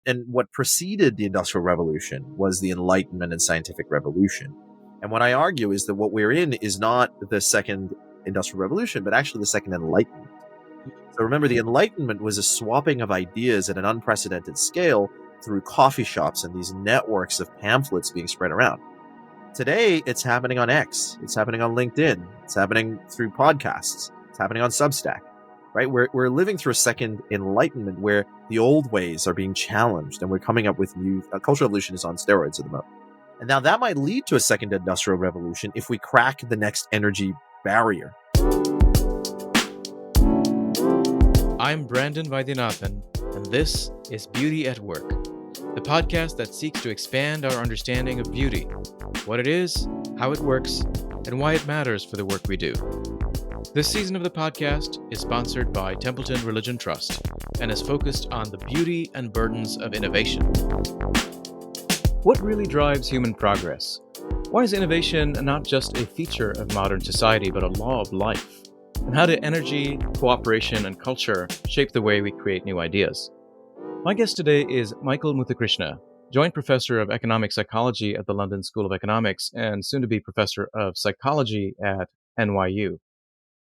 And what preceded the Industrial Revolution was the Enlightenment and Scientific Revolution. And what I argue is that what we're in is not the second Industrial Revolution, but actually the second Enlightenment. So remember, the Enlightenment was a swapping of ideas at an unprecedented scale through coffee shops and these networks of pamphlets being spread around. Today, it's happening on X. It's happening on LinkedIn. It's happening through podcasts. It's happening on Substack, right? We're living through a second Enlightenment where the old ways are being challenged and we're coming up with new. Cultural evolution is on steroids at the moment. And now that might lead to a second industrial revolution if we crack the next energy barrier. I'm Brandon Vaidyanathan, and this is Beauty at Work, the podcast that seeks to expand our understanding of beauty, what it is, how it works, and why it matters for the work we do. This season of the podcast is sponsored by Templeton Religion Trust and is focused on the beauty and burdens of innovation. What really drives human progress? Why is innovation not just a feature of modern society, but a law of life? And how do energy, cooperation, and culture shape the way we create new ideas? My guest today is Michael Muthukrishna, Joint Professor of Economic Psychology at the London School of Economics and soon-to-be Professor of Psychology at NYU.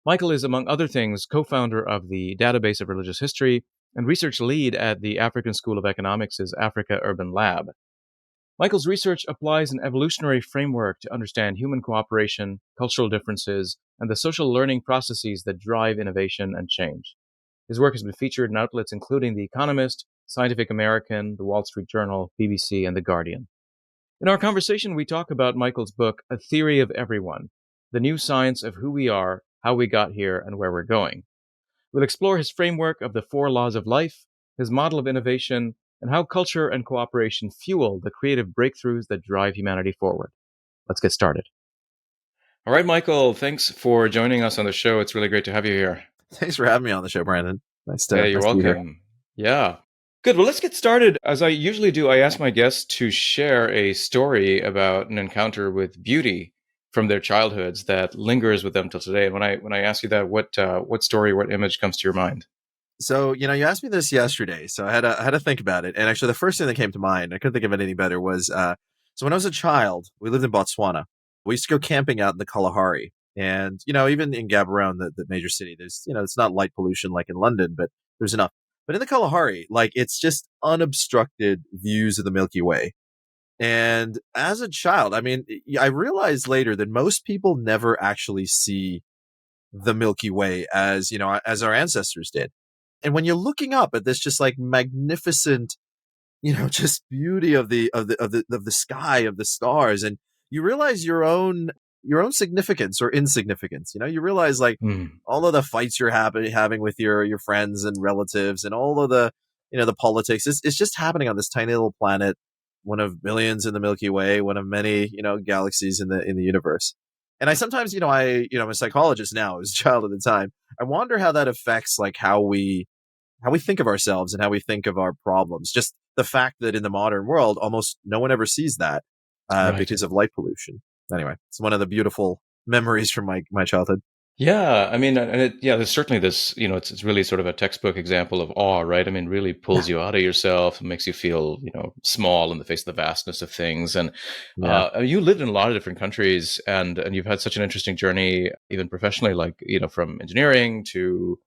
Michael is, among other things, co-founder of the Database of Religious History and research lead at the African School of Economics' Africa Urban Lab. Michael's research applies an evolutionary framework to understand human cooperation, cultural differences, and the social learning processes that drive innovation and change. His work has been featured in outlets including The Economist, Scientific American, The Wall Street Journal, BBC, and The Guardian. In our conversation, we talk about Michael's book, A Theory of Everyone, the new science of who we are, how we got here, and where we're going. We'll explore his framework of the 4 laws of life, his model of innovation, and how culture and cooperation fuel the creative breakthroughs that drive humanity forward. Let's get started. All right, Michael, thanks for joining us on the show. It's really great to have you here. Thanks for having me on the show, Brandon. You're nice welcome. Yeah. Good. Well, let's get started. As I usually do, I ask my guests to share a story about an encounter with beauty from their childhoods that lingers with them till today. And when I ask you that, what story, what image comes to your mind? So, you asked me this yesterday, so I had to think about it. And actually, the first thing that came to mind, I couldn't think of anything better, was so when I was a child, we lived in Botswana. We used to go camping out in the Kalahari. And, even in Gaborone, the major city, there's, it's not light pollution like in London, but there's enough. But in the Kalahari, it's just unobstructed views of the Milky Way. And as a child, I realized later that most people never actually see the Milky Way as our ancestors did. And when you're looking up at this just magnificent, just beauty of the sky, of the stars, and you realize your own significance or insignificance. You realize all of the fights you're having with your friends and relatives, and all of the the politics. It's just happening on this tiny little planet, one of billions in the Milky Way, one of many galaxies in the universe. And I sometimes I'm a psychologist now. I was a child at the time. I wonder how that affects how we think of ourselves and how we think of our problems. Just the fact that in the modern world, almost no one ever sees that Right. because of light pollution. Anyway, it's one of the beautiful memories from my childhood. Yeah, there's certainly this, it's really sort of a textbook example of awe, right? Really pulls you out of yourself and makes you feel, small in the face of the vastness of things. And you lived in a lot of different countries, and you've had such an interesting journey, even professionally, from engineering to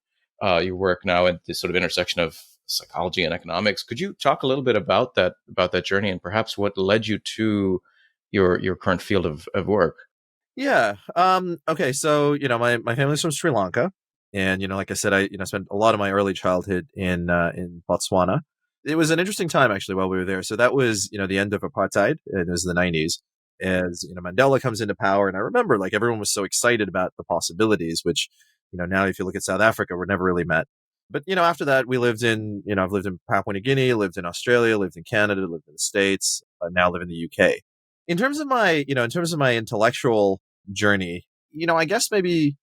your work now at this sort of intersection of psychology and economics. Could you talk a little bit about that journey and perhaps what led you to your current field of work? Yeah. Okay. So, my family's from Sri Lanka, and, like I said, I spent a lot of my early childhood in Botswana. It was an interesting time actually while we were there. So that was, the end of apartheid, and it was the 90s, as, Mandela comes into power. And I remember everyone was so excited about the possibilities, which, now if you look at South Africa, we're never really met. But, after that, we lived in, I've lived in Papua New Guinea, lived in Australia, lived in Canada, lived in the States, now live in the UK. In terms of my intellectual journey, I guess maybe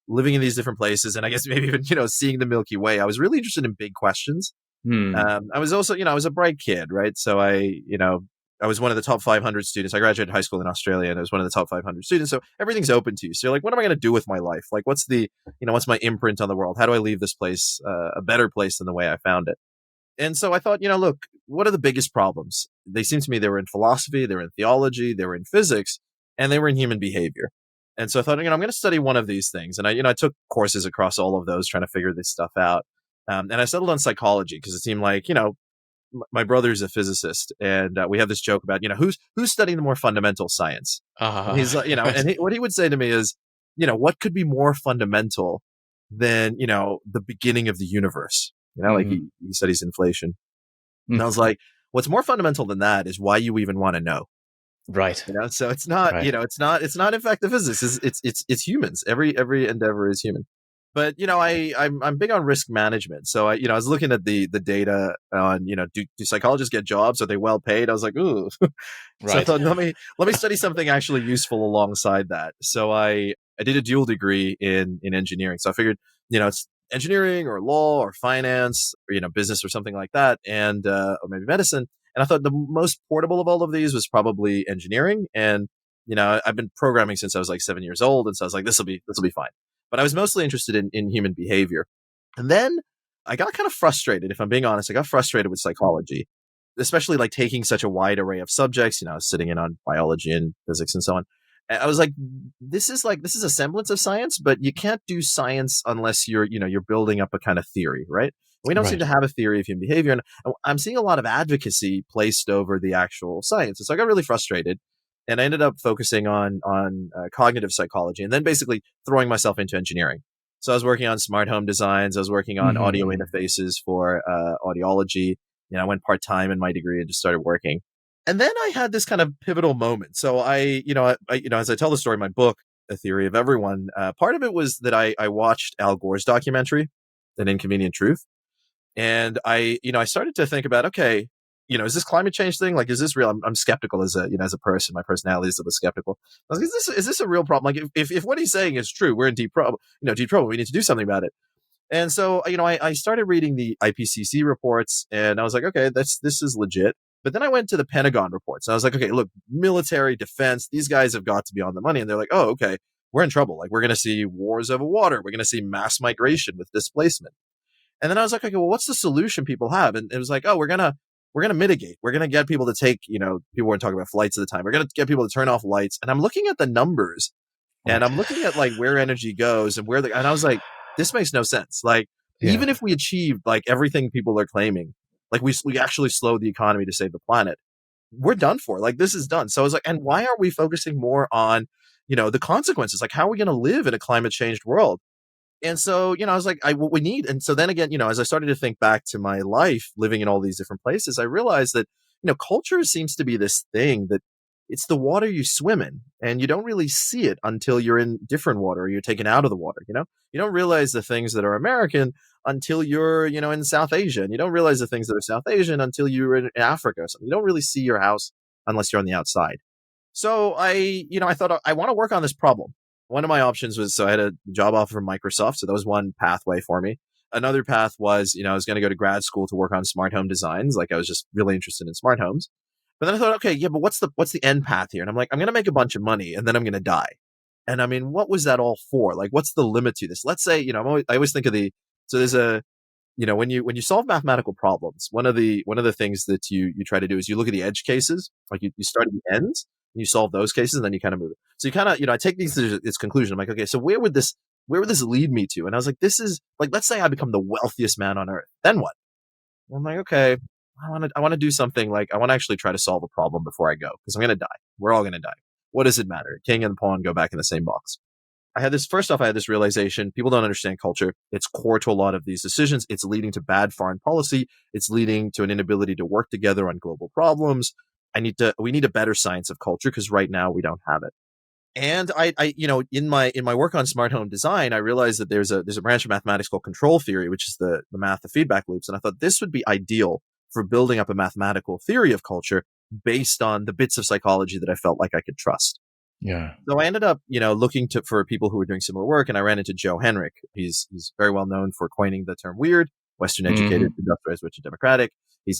living in these different places, and I guess maybe even, seeing the Milky Way, I was really interested in big questions. I was also, I was a bright kid, right? So I was one of the top 500 students. I graduated high school in Australia, and I was one of the top 500 students. So everything's open to you. So you're what am I going to do with my life? What's the, what's my imprint on the world? How do I leave this place a better place than the way I found it? And so I thought, look, what are the biggest problems? They seem to me they were in philosophy, they were in theology, they were in physics, and they were in human behavior. And so I thought, I'm going to study one of these things. And I took courses across all of those trying to figure this stuff out. And I settled on psychology because it seemed like, my brother's a physicist, and we have this joke about, who's studying the more fundamental science. And he's like, Right. what he would say to me is, what could be more fundamental than, the beginning of the universe? Like Hmm. he studies inflation. And I was like, what's more fundamental than that is why you even want to know. Right. So it's not, Right. it's not in fact the physics. It's humans. Every endeavor is human. But I'm big on risk management. So I was looking at the data on, do psychologists get jobs? Are they well paid? I was like, ooh. So I Right. thought, let me study something actually useful alongside that. So I did a dual degree in engineering. So I figured, it's engineering or law or finance or business or something like that, and or maybe medicine. And I thought the most portable of all of these was probably engineering. And I've been programming since I was like 7 years old, and so I was like, this will be fine. But I was mostly interested in human behavior. And then I got kind of frustrated, if I'm being honest. I got frustrated with psychology, especially like taking such a wide array of subjects. I was sitting in on biology and physics and so on. And I was like, this is a semblance of science, but you can't do science unless you're building up a kind of theory, right? We don't seem Right. to have a theory of human behavior, and I'm seeing a lot of advocacy placed over the actual science. And so I got really frustrated, and I ended up focusing on cognitive psychology, and then basically throwing myself into engineering. So I was working on smart home designs. I was working on audio Hmm. interfaces for audiology. I went part time in my degree and just started working. And then I had this kind of pivotal moment. So as I tell the story in my book, A Theory of Everyone, part of it was that I watched Al Gore's documentary, An Inconvenient Truth, and I started to think about, okay, is this climate change thing? Like, is this real? I'm skeptical as a person. My personality is a bit skeptical. I was like, is this a real problem? Like, if what he's saying is true, we're in deep trouble. Deep trouble. We need to do something about it. And so, I started reading the IPCC reports, and I was like, okay, this is legit. But then I went to the Pentagon reports, and I was like, okay, look, military defense, these guys have got to be on the money. And they're like, oh, okay, we're in trouble. Like, we're going to see wars over water. We're going to see mass migration with displacement. And then I was like, okay, well, what's the solution people have? And it was like, oh, we're gonna mitigate. We're gonna get people to take, people weren't talking about flights at the time. We're gonna get people to turn off lights. And I'm looking at the numbers, and Right. I'm looking at like where energy goes and and I was like, this makes no sense. Like, Yeah. even if we achieved like everything people are claiming, like we actually slow the economy to save the planet, we're done for. Like, this is done. So I was like, and why aren't we focusing more on, the consequences? Like, how are we going to live in a climate changed world? And so, I was like, what we need. And so then again, as I started to think back to my life living in all these different places, I realized that, culture seems to be this thing that it's the water you swim in, and you don't really see it until you're in different water or you're taken out of the water. You don't realize the things that are American until you're, in South Asia. And you don't realize the things that are South Asian until you're in Africa or something. You don't really see your house unless you're on the outside. So I thought I want to work on this problem. One of my options was, so I had a job offer from Microsoft. So that was one pathway for me. Another path was, I was going to go to grad school to work on smart home designs. Like, I was just really interested in smart homes. But then I thought, okay, yeah, but what's the end path here? And I'm like, I'm going to make a bunch of money and then I'm going to die. And I mean, what was that all for? Like, what's the limit to this? Let's say, I always think of so there's when you solve mathematical problems, one of the things that you try to do is you look at the edge cases, like you start at the ends and you solve those cases, and then you kind of move it. So you kind of, I take these to its conclusion. I'm like, okay, so where would this lead me to? And I was like, this is like, let's say I become the wealthiest man on earth. Then what? And I'm like, okay, I want to do something. Like, I want to actually try to solve a problem before I go, because I'm going to die. We're all going to die. What does it matter? King and pawn go back in the same box. I had this realization. People don't understand culture. It's core to a lot of these decisions. It's leading to bad foreign policy. It's leading to an inability to work together on global problems. We need a better science of culture, because right now we don't have it. And in my work on smart home design, I realized that there's a branch of mathematics called control theory, which is the math of feedback loops. And I thought this would be ideal for building up a mathematical theory of culture based on the bits of psychology that I felt like I could trust. Yeah. So I ended up, looking for people who were doing similar work, and I ran into Joe Henrich. He's very well known for coining the term weird, Western educated, Hmm. industrialized, rich, and democratic. He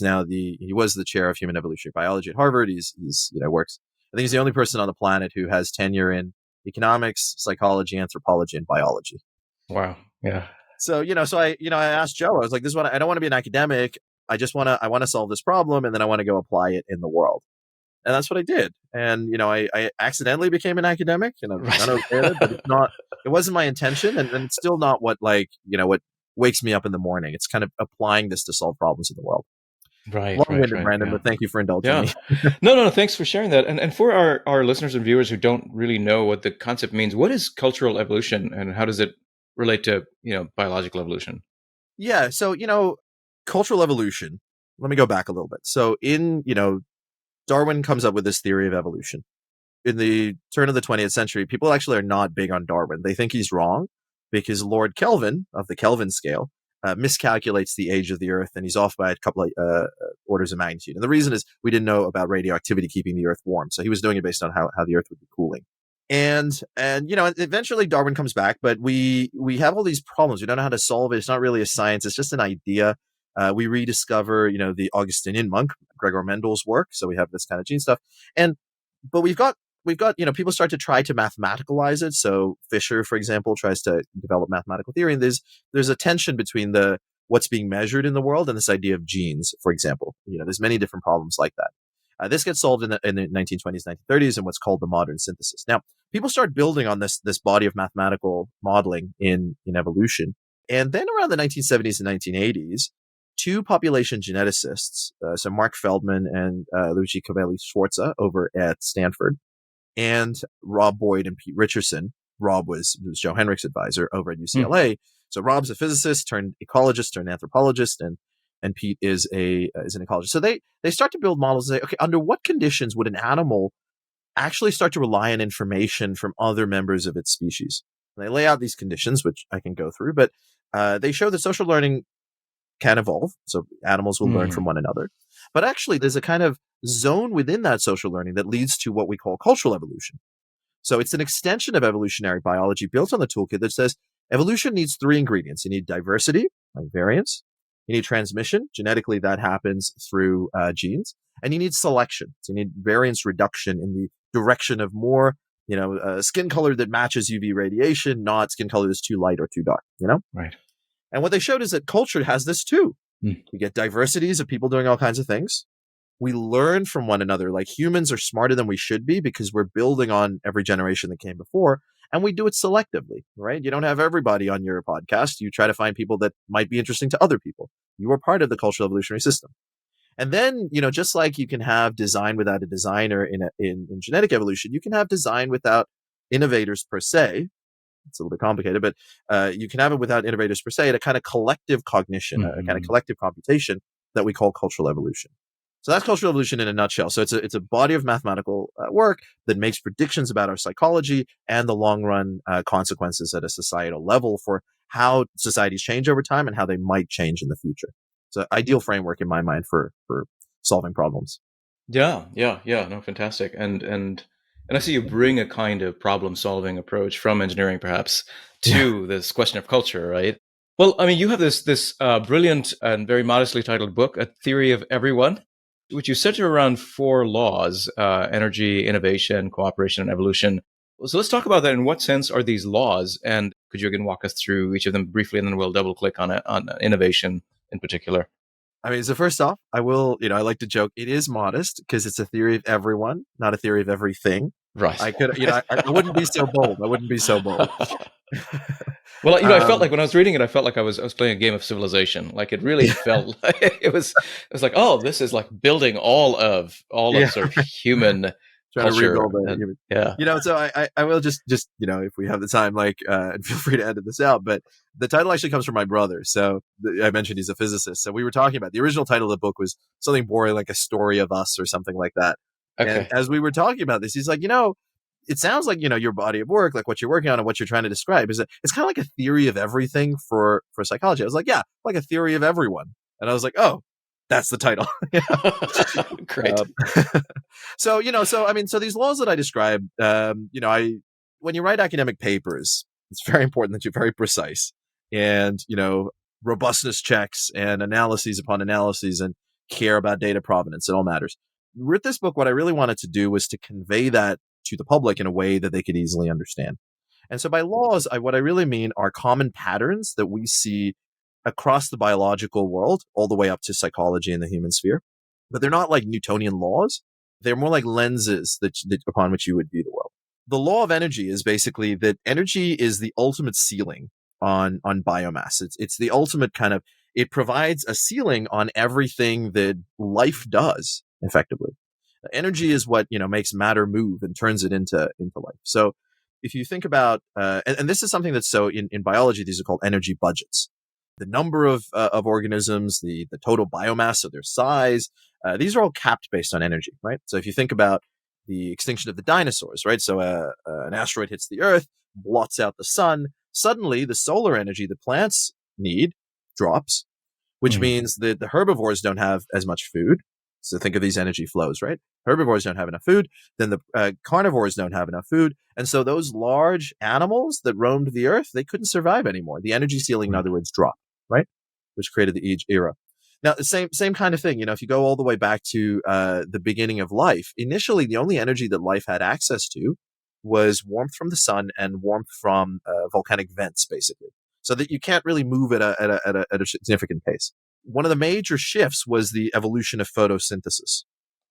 was the chair of human evolutionary biology at Harvard. He's works. I think he's the only person on the planet who has tenure in economics, psychology, anthropology, and biology. Wow. Yeah. So I asked Joe. I was like, "This is what I don't want to be an academic. I want to solve this problem, and then I want to go apply it in the world. And that's what I did. And, I accidentally became an academic, and I've Right. done okay at it, but it wasn't my intention. And it's still not what, what wakes me up in the morning. It's kind of applying this to solve problems in the world. Right, right, Long-winded, right. Brandon, Yeah. but thank you for indulging Yeah. me. No, no, no. Thanks for sharing that. And for our listeners and viewers who don't really know what the concept means, what is cultural evolution and how does it relate to, biological evolution? Yeah. So, cultural evolution, let me go back a little bit. So Darwin comes up with this theory of evolution. In the turn of the 20th century, people actually are not big on Darwin. They think he's wrong because Lord Kelvin of the Kelvin scale miscalculates the age of the Earth, and he's off by a couple of orders of magnitude. And the reason is we didn't know about radioactivity keeping the Earth warm, so he was doing it based on how the Earth would be cooling. And eventually Darwin comes back, but we have all these problems. We don't know how to solve it. It's not really a science. It's just an idea. We rediscover the Augustinian monk Gregor Mendel's work, so we have this kind of gene stuff. And but we've got people start to try to mathematicalize it. So Fisher, for example, tries to develop mathematical theory, and there's a tension between the what's being measured in the world and this idea of genes, for example. There's many different problems like that. This gets solved in the 1920s, 1930s, in what's called the modern synthesis. Now, people start building on this body of mathematical modeling in evolution, and then around the 1970s and 1980s, two population geneticists, so Mark Feldman and Luigi Cavalli-Sforza over at Stanford, and Rob Boyd and Pete Richardson. Rob was Joe Henrich's advisor over at UCLA. So Rob's a physicist turned ecologist turned anthropologist, and Pete is an ecologist. So they start to build models and say, okay, under what conditions would an animal actually start to rely on information from other members of its species? And they lay out these conditions, which I can go through, but they show that social learning can evolve. So animals will learn from one another. But actually, there's a kind of zone within that social learning that leads to what we call cultural evolution. So it's an extension of evolutionary biology built on the toolkit that says evolution needs three ingredients. You need diversity, like variance. You need transmission. Genetically, that happens through genes. And you need selection. So you need variance reduction in the direction of more, skin color that matches UV radiation, not skin color that's too light or too dark, Right. And what they showed is that culture has this too. Mm. You get diversities of people doing all kinds of things. We learn from one another. Like humans are smarter than we should be because we're building on every generation that came before, and we do it selectively, right? You don't have everybody on your podcast. You try to find people that might be interesting to other people. You are part of the cultural evolutionary system. And then, just like you can have design without a designer in genetic evolution, you can have design without innovators per se. It's a little bit complicated, but you can have it without innovators per se, a kind of collective cognition, a kind of collective computation that we call cultural evolution. So that's cultural evolution in a nutshell. So it's a body of mathematical work that makes predictions about our psychology and the long run consequences at a societal level for how societies change over time and how they might change in the future. It's an ideal framework in my mind for solving problems. Yeah, yeah, yeah. No, fantastic. And I see you bring a kind of problem-solving approach from engineering, perhaps, to this question of culture, right? Well, I mean, you have this brilliant and very modestly titled book, A Theory of Everyone, which you center around four laws: energy, innovation, cooperation, and evolution. So let's talk about that. In what sense are these laws? And could you again walk us through each of them briefly, and then we'll double click on innovation in particular. I mean, so first off, I will, I like to joke, it is modest because it's a theory of everyone, not a theory of everything. Right. I could, I wouldn't be so bold. I wouldn't be so bold. Well, I felt like when I was reading it, I felt like I was playing a game of Civilization. Like it really felt like it was like, oh, this is like building all of sort of human trying culture. to rebuild it. Yeah. So I will just if we have the time, and feel free to edit this out, but the title actually comes from my brother. So I mentioned he's a physicist. So we were talking about the original title of the book was something boring like A Story of Us or something like that. Okay. And as we were talking about this, he's like, it sounds like, your body of work, like what you're working on and what you're trying to describe is that it's kind of like a theory of everything for psychology. I was like, yeah, like a theory of everyone. And I was like, oh, that's the title. Great. So these laws that I describe, when you write academic papers, it's very important that you're very precise and, robustness checks and analyses upon analyses and care about data provenance. It all matters. With this book, what I really wanted to do was to convey that to the public in a way that they could easily understand. And so by laws, what I really mean are common patterns that we see across the biological world, all the way up to psychology and the human sphere. But they're not like Newtonian laws. They're more like lenses that upon which you would view the world. The law of energy is basically that energy is the ultimate ceiling on biomass. It's the ultimate kind of, it provides a ceiling on everything that life does effectively. Energy is what, makes matter move and turns it into life. So if you think about, and this is something that's so in biology, these are called energy budgets. The number of organisms, the total biomass of their size, these are all capped based on energy, right? So if you think about the extinction of the dinosaurs, right? So an asteroid hits the Earth, blots out the sun. Suddenly, the solar energy the plants need drops, which means that the herbivores don't have as much food. So think of these energy flows, right? Herbivores don't have enough food. Then the carnivores don't have enough food. And so those large animals that roamed the earth, they couldn't survive anymore. The energy ceiling, in other words, dropped, right? Which created the Age era. Now, the same kind of thing. If you go all the way back to the beginning of life, initially, the only energy that life had access to was warmth from the sun and warmth from volcanic vents, basically. So that you can't really move at a significant pace. One of the major shifts was the evolution of photosynthesis.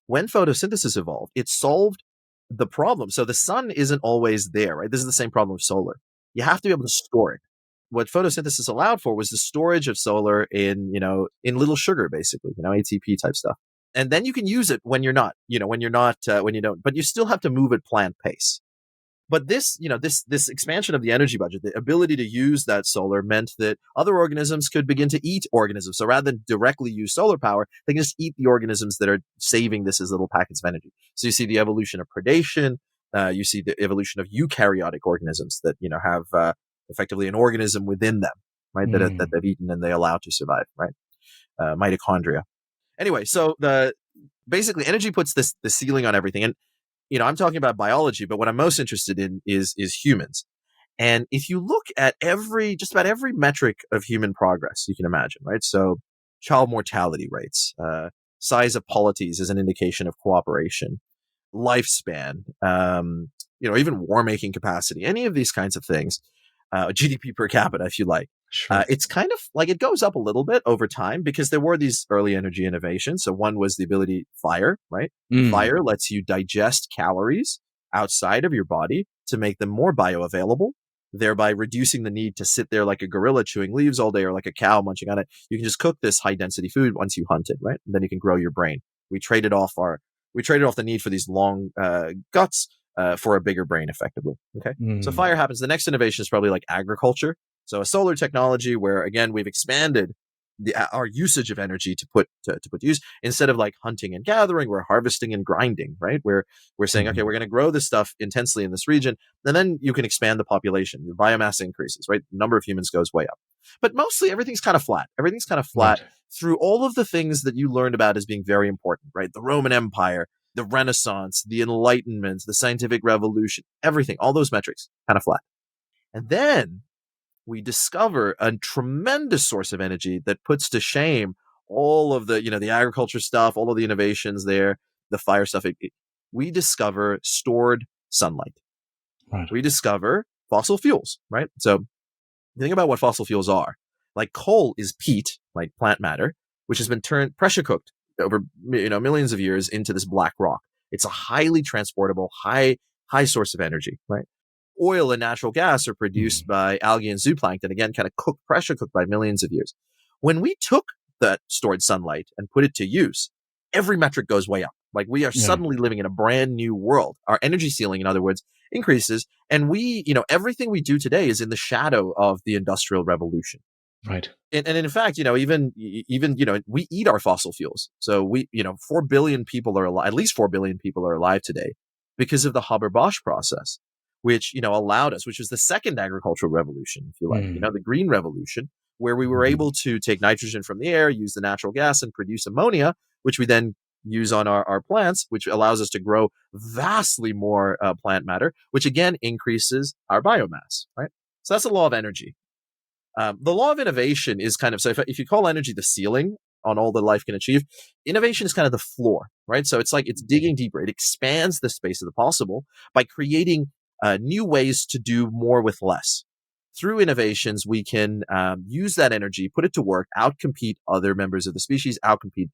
When photosynthesis evolved, it solved the problem. So the sun isn't always there, right? This is the same problem with solar. You have to be able to store it. What photosynthesis allowed for was the storage of solar in little sugar, basically, ATP type stuff. And then you can use it when you're not, when you don't, but you still have to move at plant pace. But this expansion of the energy budget, the ability to use that solar, meant that other organisms could begin to eat organisms. So rather than directly use solar power, they can just eat the organisms that are saving this as little packets of energy. So you see the evolution of predation. You see the evolution of eukaryotic organisms that have effectively an organism within them, right? That they've eaten and they allow to survive, right? Mitochondria. Anyway, so basically energy puts the ceiling on everything. And I'm talking about biology, but what I'm most interested in is humans. And if you look at just about every metric of human progress you can imagine, right? So child mortality rates, size of polities is an indication of cooperation, lifespan, even war-making capacity, any of these kinds of things, GDP per capita, if you like. Sure. It's kind of like it goes up a little bit over time because there were these early energy innovations. So one was the ability fire, right? Fire lets you digest calories outside of your body to make them more bioavailable, thereby reducing the need to sit there like a gorilla chewing leaves all day or like a cow munching on it. You can just cook this high density food once you hunt it, right? And then you can grow your brain. We traded off the need for these long guts for a bigger brain, effectively. Okay, so fire happens. The next innovation is probably like agriculture. So a solar technology where, again, we've expanded our usage of energy to put to use. Instead of like hunting and gathering, we're harvesting and grinding, right? Where we're saying, okay, we're going to grow this stuff intensely in this region, and then you can expand the population. The biomass increases, right? The number of humans goes way up. But mostly everything's kind of flat. Everything's kind of flat through all of the things that you learned about as being very important, right? The Roman Empire, the Renaissance, the Enlightenment, the scientific revolution, everything, all those metrics, kind of flat. And then we discover a tremendous source of energy that puts to shame all of the, the agriculture stuff, all of the innovations there, the fire stuff. We discover stored sunlight. Right. We discover fossil fuels, right? So think about what fossil fuels are. Like coal is peat, like plant matter, which has been pressure cooked over millions of years into this black rock. It's a highly transportable, high source of energy, right? Oil and natural gas are produced by algae and zooplankton, again, kind of pressure cooked by millions of years. When we took that stored sunlight and put it to use, every metric goes way up. Like we are suddenly living in a brand new world. Our energy ceiling, in other words, increases. And everything we do today is in the shadow of the Industrial Revolution. Right. And in fact, even we eat our fossil fuels. So 4 billion people are alive, at least 4 billion people are alive today because of the Haber-Bosch process, which, allowed us, which was the second agricultural revolution, if you like, the green revolution, where we were able to take nitrogen from the air, use the natural gas and produce ammonia, which we then use on our plants, which allows us to grow vastly more plant matter, which again increases our biomass, right? So that's the law of energy. The law of innovation is kind of, so if you call energy the ceiling on all that life can achieve, innovation is kind of the floor, right? So it's like it's digging deeper. It expands the space of the possible by creating new ways to do more with less. through innovations, we can use that energy, put it to work, outcompete other members of the species, outcompete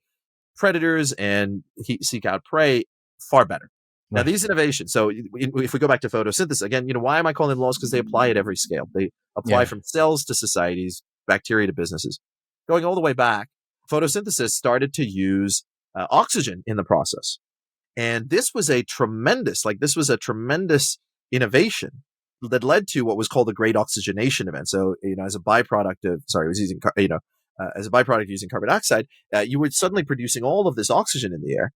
predators, and seek out prey far better. Now, Right. these innovations, so if we go back to photosynthesis, again, why am I calling them laws? Because they apply at every scale. They apply Yeah. from cells to societies, bacteria to businesses. Going all the way back, photosynthesis started to use oxygen in the process. And this was a tremendous innovation that led to what was called the Great Oxygenation Event. So, as a byproduct of, sorry, I was using, as a byproduct of using carbon dioxide, you were suddenly producing all of this oxygen in the air,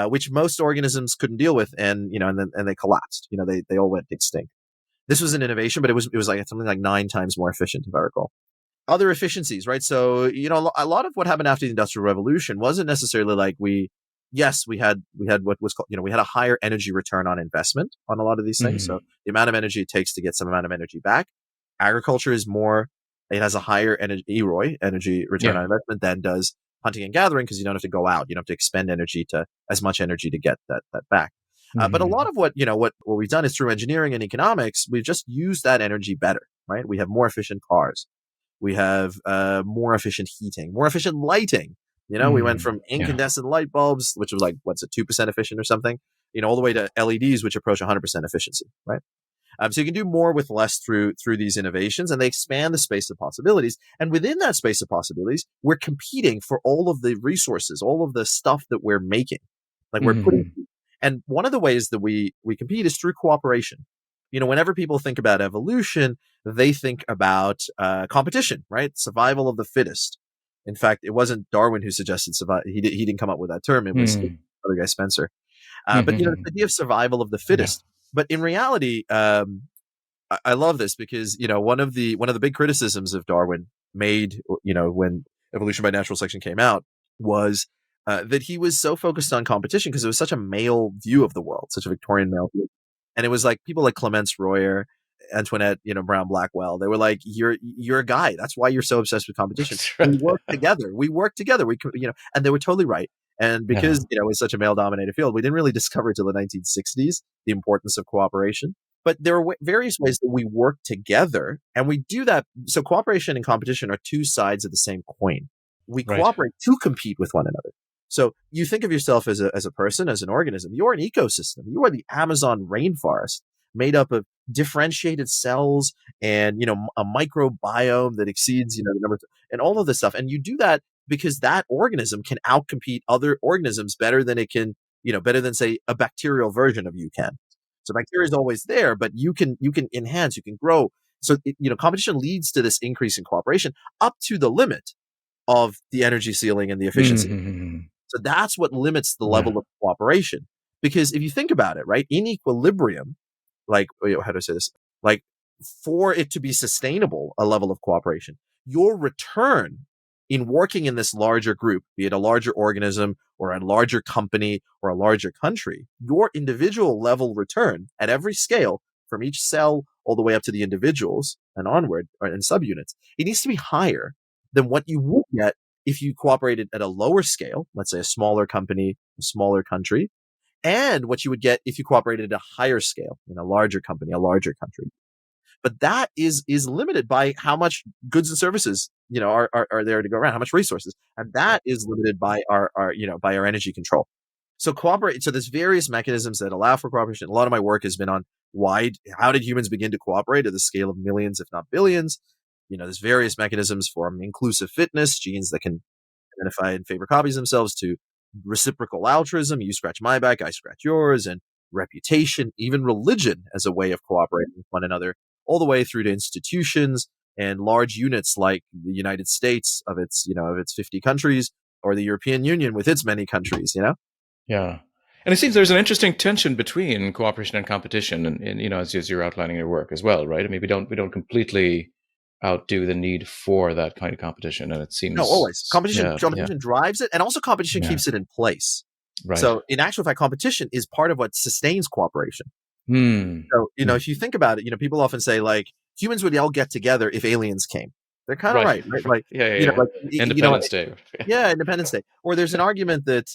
which most organisms couldn't deal with, and they collapsed. They all went extinct. This was an innovation, but it was like something like 9 times more efficient, if I recall. Other efficiencies, right? So, a lot of what happened after the Industrial Revolution wasn't necessarily like we had what was called, we had a higher energy return on investment on a lot of these things. So Mhm. the amount of energy it takes to get some amount of energy back. Agriculture it has a higher energy return on Yeah. investment than does hunting and gathering, because you don't have to go out. You don't have to expend as much energy to get that back. But a lot Mhm. of what we've done is through engineering and economics, we've just used that energy better, right? We have more efficient cars. We have more efficient heating, more efficient lighting. We went Mhm. from Yeah. incandescent light bulbs, which was like, what's it, 2% efficient or something, all the way to LEDs, which approach 100% efficiency, right? So you can do more with less through these innovations, and they expand the space of possibilities. And within that space of possibilities, we're competing for all of the resources, all of the stuff that we're making. Like we're putting, Mhm. and one of the ways that we compete is through cooperation. Whenever people think about evolution, they think about competition, right? Survival of the fittest. In fact, it wasn't Darwin who suggested survival. He didn't come up with that term. It was the Mhm. other guy, Spencer. But Mhm. the idea of survival of the Yeah. fittest. But in reality, I love this because one of the big criticisms of Darwin made when evolution by natural selection came out was that he was so focused on competition because it was such a male view of the world, such a Victorian male view, and it was like people like Clemence Royer, Antoinette Brown Blackwell. They were like, you're a guy. That's why you're so obsessed with competition. That's We right. work together. We work together. And they were totally right. And Yeah. because it was such a male dominated field, we didn't really discover until the 1960s the importance of cooperation. But there are various ways that we work together, and we do that. So cooperation and competition are two sides of the same coin. We Right. cooperate to compete with one another. So you think of yourself as a person, as an organism. You're an ecosystem. You are the Amazon rainforest, made up of differentiated cells and a microbiome that exceeds the number and all of this stuff. And you do that because that organism can outcompete other organisms better than it can, better than say a bacterial version of you can. So bacteria is always there, but you can enhance, you can grow. So competition leads to this increase in cooperation up to the limit of the energy ceiling and the efficiency. Mhm. So that's what limits the Yeah. level of cooperation. Because if you think about it, right, in equilibrium, like, how do I say this? Like, for it to be sustainable, a level of cooperation, your return in working in this larger group, be it a larger organism or a larger company or a larger country, your individual level return at every scale, from each cell all the way up to the individuals and onward, or in subunits, it needs to be higher than what you would get if you cooperated at a lower scale, let's say a smaller company, a smaller country, and what you would get if you cooperated at a higher scale in a larger company, a larger country. But that is limited by how much goods and services are there to go around, how much resources, and that is limited by our energy control. So cooperate. So there's various mechanisms that allow for cooperation. A lot of my work has been on how did humans begin to cooperate at the scale of millions, if not billions. There's various mechanisms for inclusive fitness, genes that can identify and favor copies themselves, to reciprocal altruism, you scratch my back, I scratch yours, and reputation, even religion as a way of cooperating with one another, all the way through to institutions and large units like the United States of its 50 countries, or the European Union with its many countries. Yeah. And it seems there's an interesting tension between cooperation and competition, and as you're outlining your work as well, right? I mean, we don't completely outdo the need for that kind of competition, and it No, always. seems, Competition yeah, yeah, competition drives it, and also competition yeah, keeps it in place. right. So in actual fact, competition is part of what sustains cooperation. Hmm. So, Hmm. if you think about it, people often say like humans would all get together if aliens came. They're kind of Right. right, right? Like, Yeah, yeah, yeah. like, Independence Day. yeah, Independence Day. Or there's an argument that,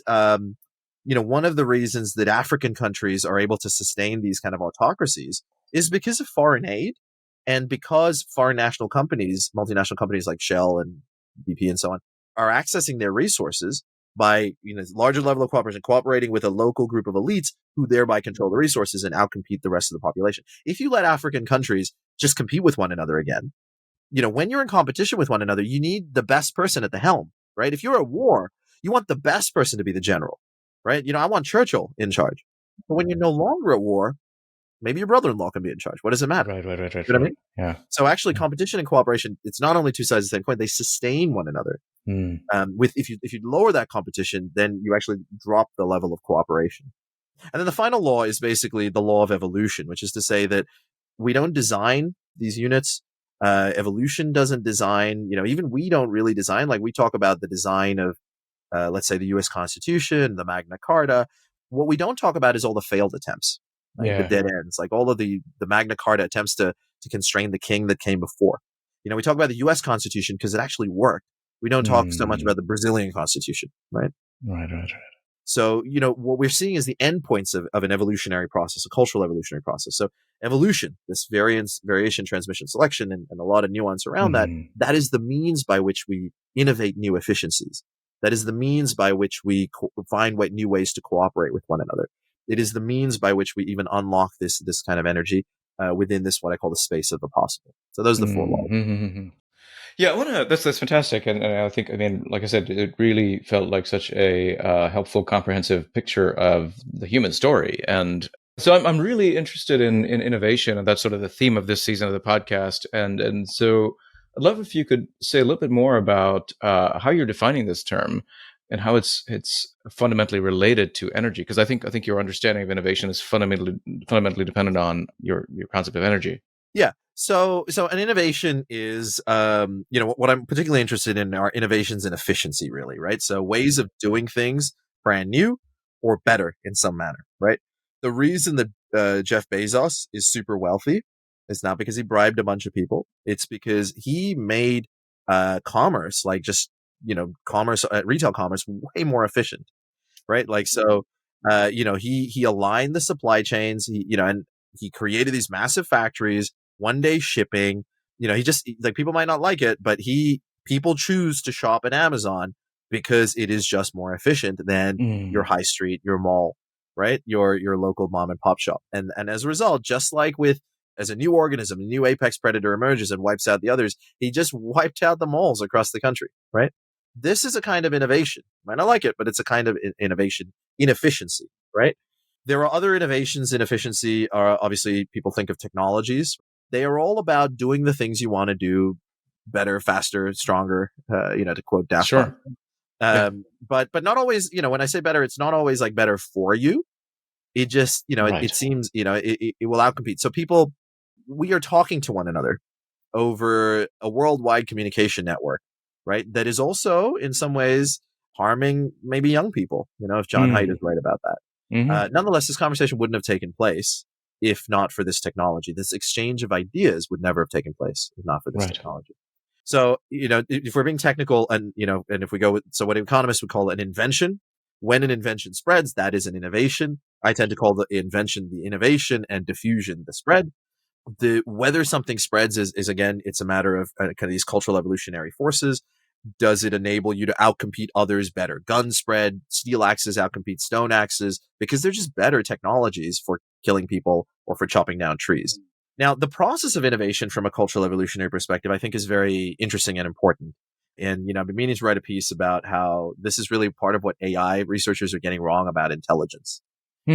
one of the reasons that African countries are able to sustain these kind of autocracies is because of foreign aid. And because foreign national companies, multinational companies like Shell and BP and so on, are accessing their resources by larger level of cooperation, cooperating with a local group of elites who thereby control the resources and outcompete the rest of the population. If you let African countries just compete with one another again, when you're in competition with one another, you need the best person at the helm, right? If you're at war, you want the best person to be the general, right? I want Churchill in charge. But when you're no longer at war, maybe your brother-in-law can be in charge. What does it matter? Right, right, right, right, You know what I right. mean? Yeah. So actually, competition and cooperation, it's not only two sides of the same coin, they sustain one another. Mm. If you lower that competition, then you actually drop the level of cooperation. And then the final law is basically the law of evolution, which is to say that we don't design these units. Evolution doesn't design, even we don't really design. Like we talk about the design of, let's say, the US Constitution, the Magna Carta. What we don't talk about is all the failed attempts, right? The Yeah. dead ends, like all of the Magna Carta attempts to constrain the king that came before. We talk about the US Constitution because it actually worked. We don't talk so much Mm. about the Brazilian Constitution, right? Right, right, right. So, what we're seeing is the endpoints of an evolutionary process, a cultural evolutionary process. So evolution, this variation, transmission, selection, and a lot of nuance around that, Mm. that is the means by which we innovate new efficiencies. That is the means by which we find new ways to cooperate with one another. It is the means by which we even unlock this kind of energy within this, what I call the space of the possible. So those are the four laws. Mm-hmm. Yeah, I want to. That's fantastic, and I think, I mean, like I said, it really felt like such a helpful, comprehensive picture of the human story, and so I'm really interested in innovation, and that's sort of the theme of this season of the podcast, and so I'd love if you could say a little bit more about how you're defining this term and how it's fundamentally related to energy, because I think your understanding of innovation is fundamentally dependent on your concept of energy. Yeah. So an innovation is, what I'm particularly interested in are innovations in efficiency, really, right? So ways of doing things brand new or better in some manner, right? The reason that Jeff Bezos is super wealthy is not because he bribed a bunch of people. It's because he made commerce, like just, commerce, retail commerce, way more efficient, right? Like, so, he aligned the supply chains, and he created these massive factories, one day shipping, he just, like, people might not like it, but people choose to shop at Amazon because it is just more efficient than your Mm. high street, your mall, right? Your local mom and pop shop. And as a result, just like as a new organism, a new apex predator emerges and wipes out the others, he just wiped out the malls across the country, right? This is a kind of innovation. Might not like it, but it's a kind of innovation in efficiency, right? There are other innovations in efficiency. Obviously, people think of technologies. They are all about doing the things you want to do better, faster, stronger. To quote Daft Punk. Sure. Yeah. But not always. When I say better, it's not always like better for you. It just, it Right. seems, it will outcompete. So we are talking to one another over a worldwide communication network, right? That is also in some ways harming maybe young people, if John Haidt is Mm. right about that. Hmm. Nonetheless, this conversation wouldn't have taken place if not for this technology. This exchange of ideas would never have taken place if not for this Right. technology. So, if we're being technical and, and if we go with, so what economists would call an invention, when an invention spreads, that is an innovation. I tend to call the invention the innovation and diffusion the spread. Whether something spreads is again, it's a matter of kind of these cultural evolutionary forces. Does it enable you to outcompete others better? Gun spread, steel axes outcompete stone axes because they're just better technologies for killing people or for chopping down trees. Now, the process of innovation from a cultural evolutionary perspective, I think, is very interesting and important. And, I've been meaning to write a piece about how this is really part of what AI researchers are getting wrong about intelligence.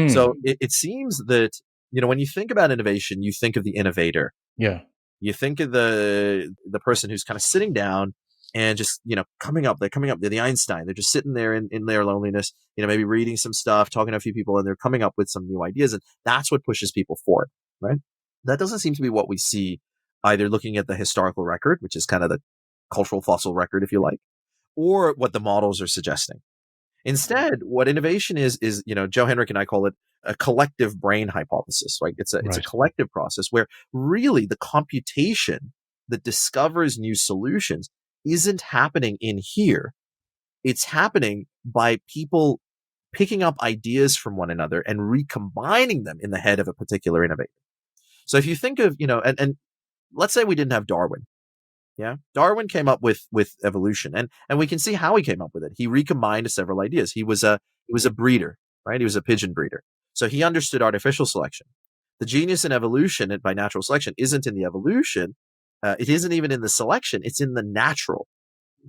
So Hmm. it seems that, when you think about innovation, you think of the innovator. Yeah. You think of the person who's kind of sitting down and just, coming up. They're coming up. They're the Einstein. They're just sitting there in their loneliness, maybe reading some stuff, talking to a few people, and they're coming up with some new ideas. And that's what pushes people forward, right? That doesn't seem to be what we see either looking at the historical record, which is kind of the cultural fossil record, if you like, or what the models are suggesting. Instead, what innovation is, Joe Henrik and I call it a collective brain hypothesis, right? It's a Right. collective process where really the computation that discovers new solutions isn't happening in here. It's happening by people picking up ideas from one another and recombining them in the head of a particular innovator. So if you think of, and let's say we didn't have Darwin. Yeah, Darwin came up with evolution, and we can see how he came up with it. He recombined several ideas. He was a breeder, right? He was a pigeon breeder, so he understood artificial selection. The genius in evolution and by natural selection isn't in the evolution. It isn't even in the selection. It's in the natural.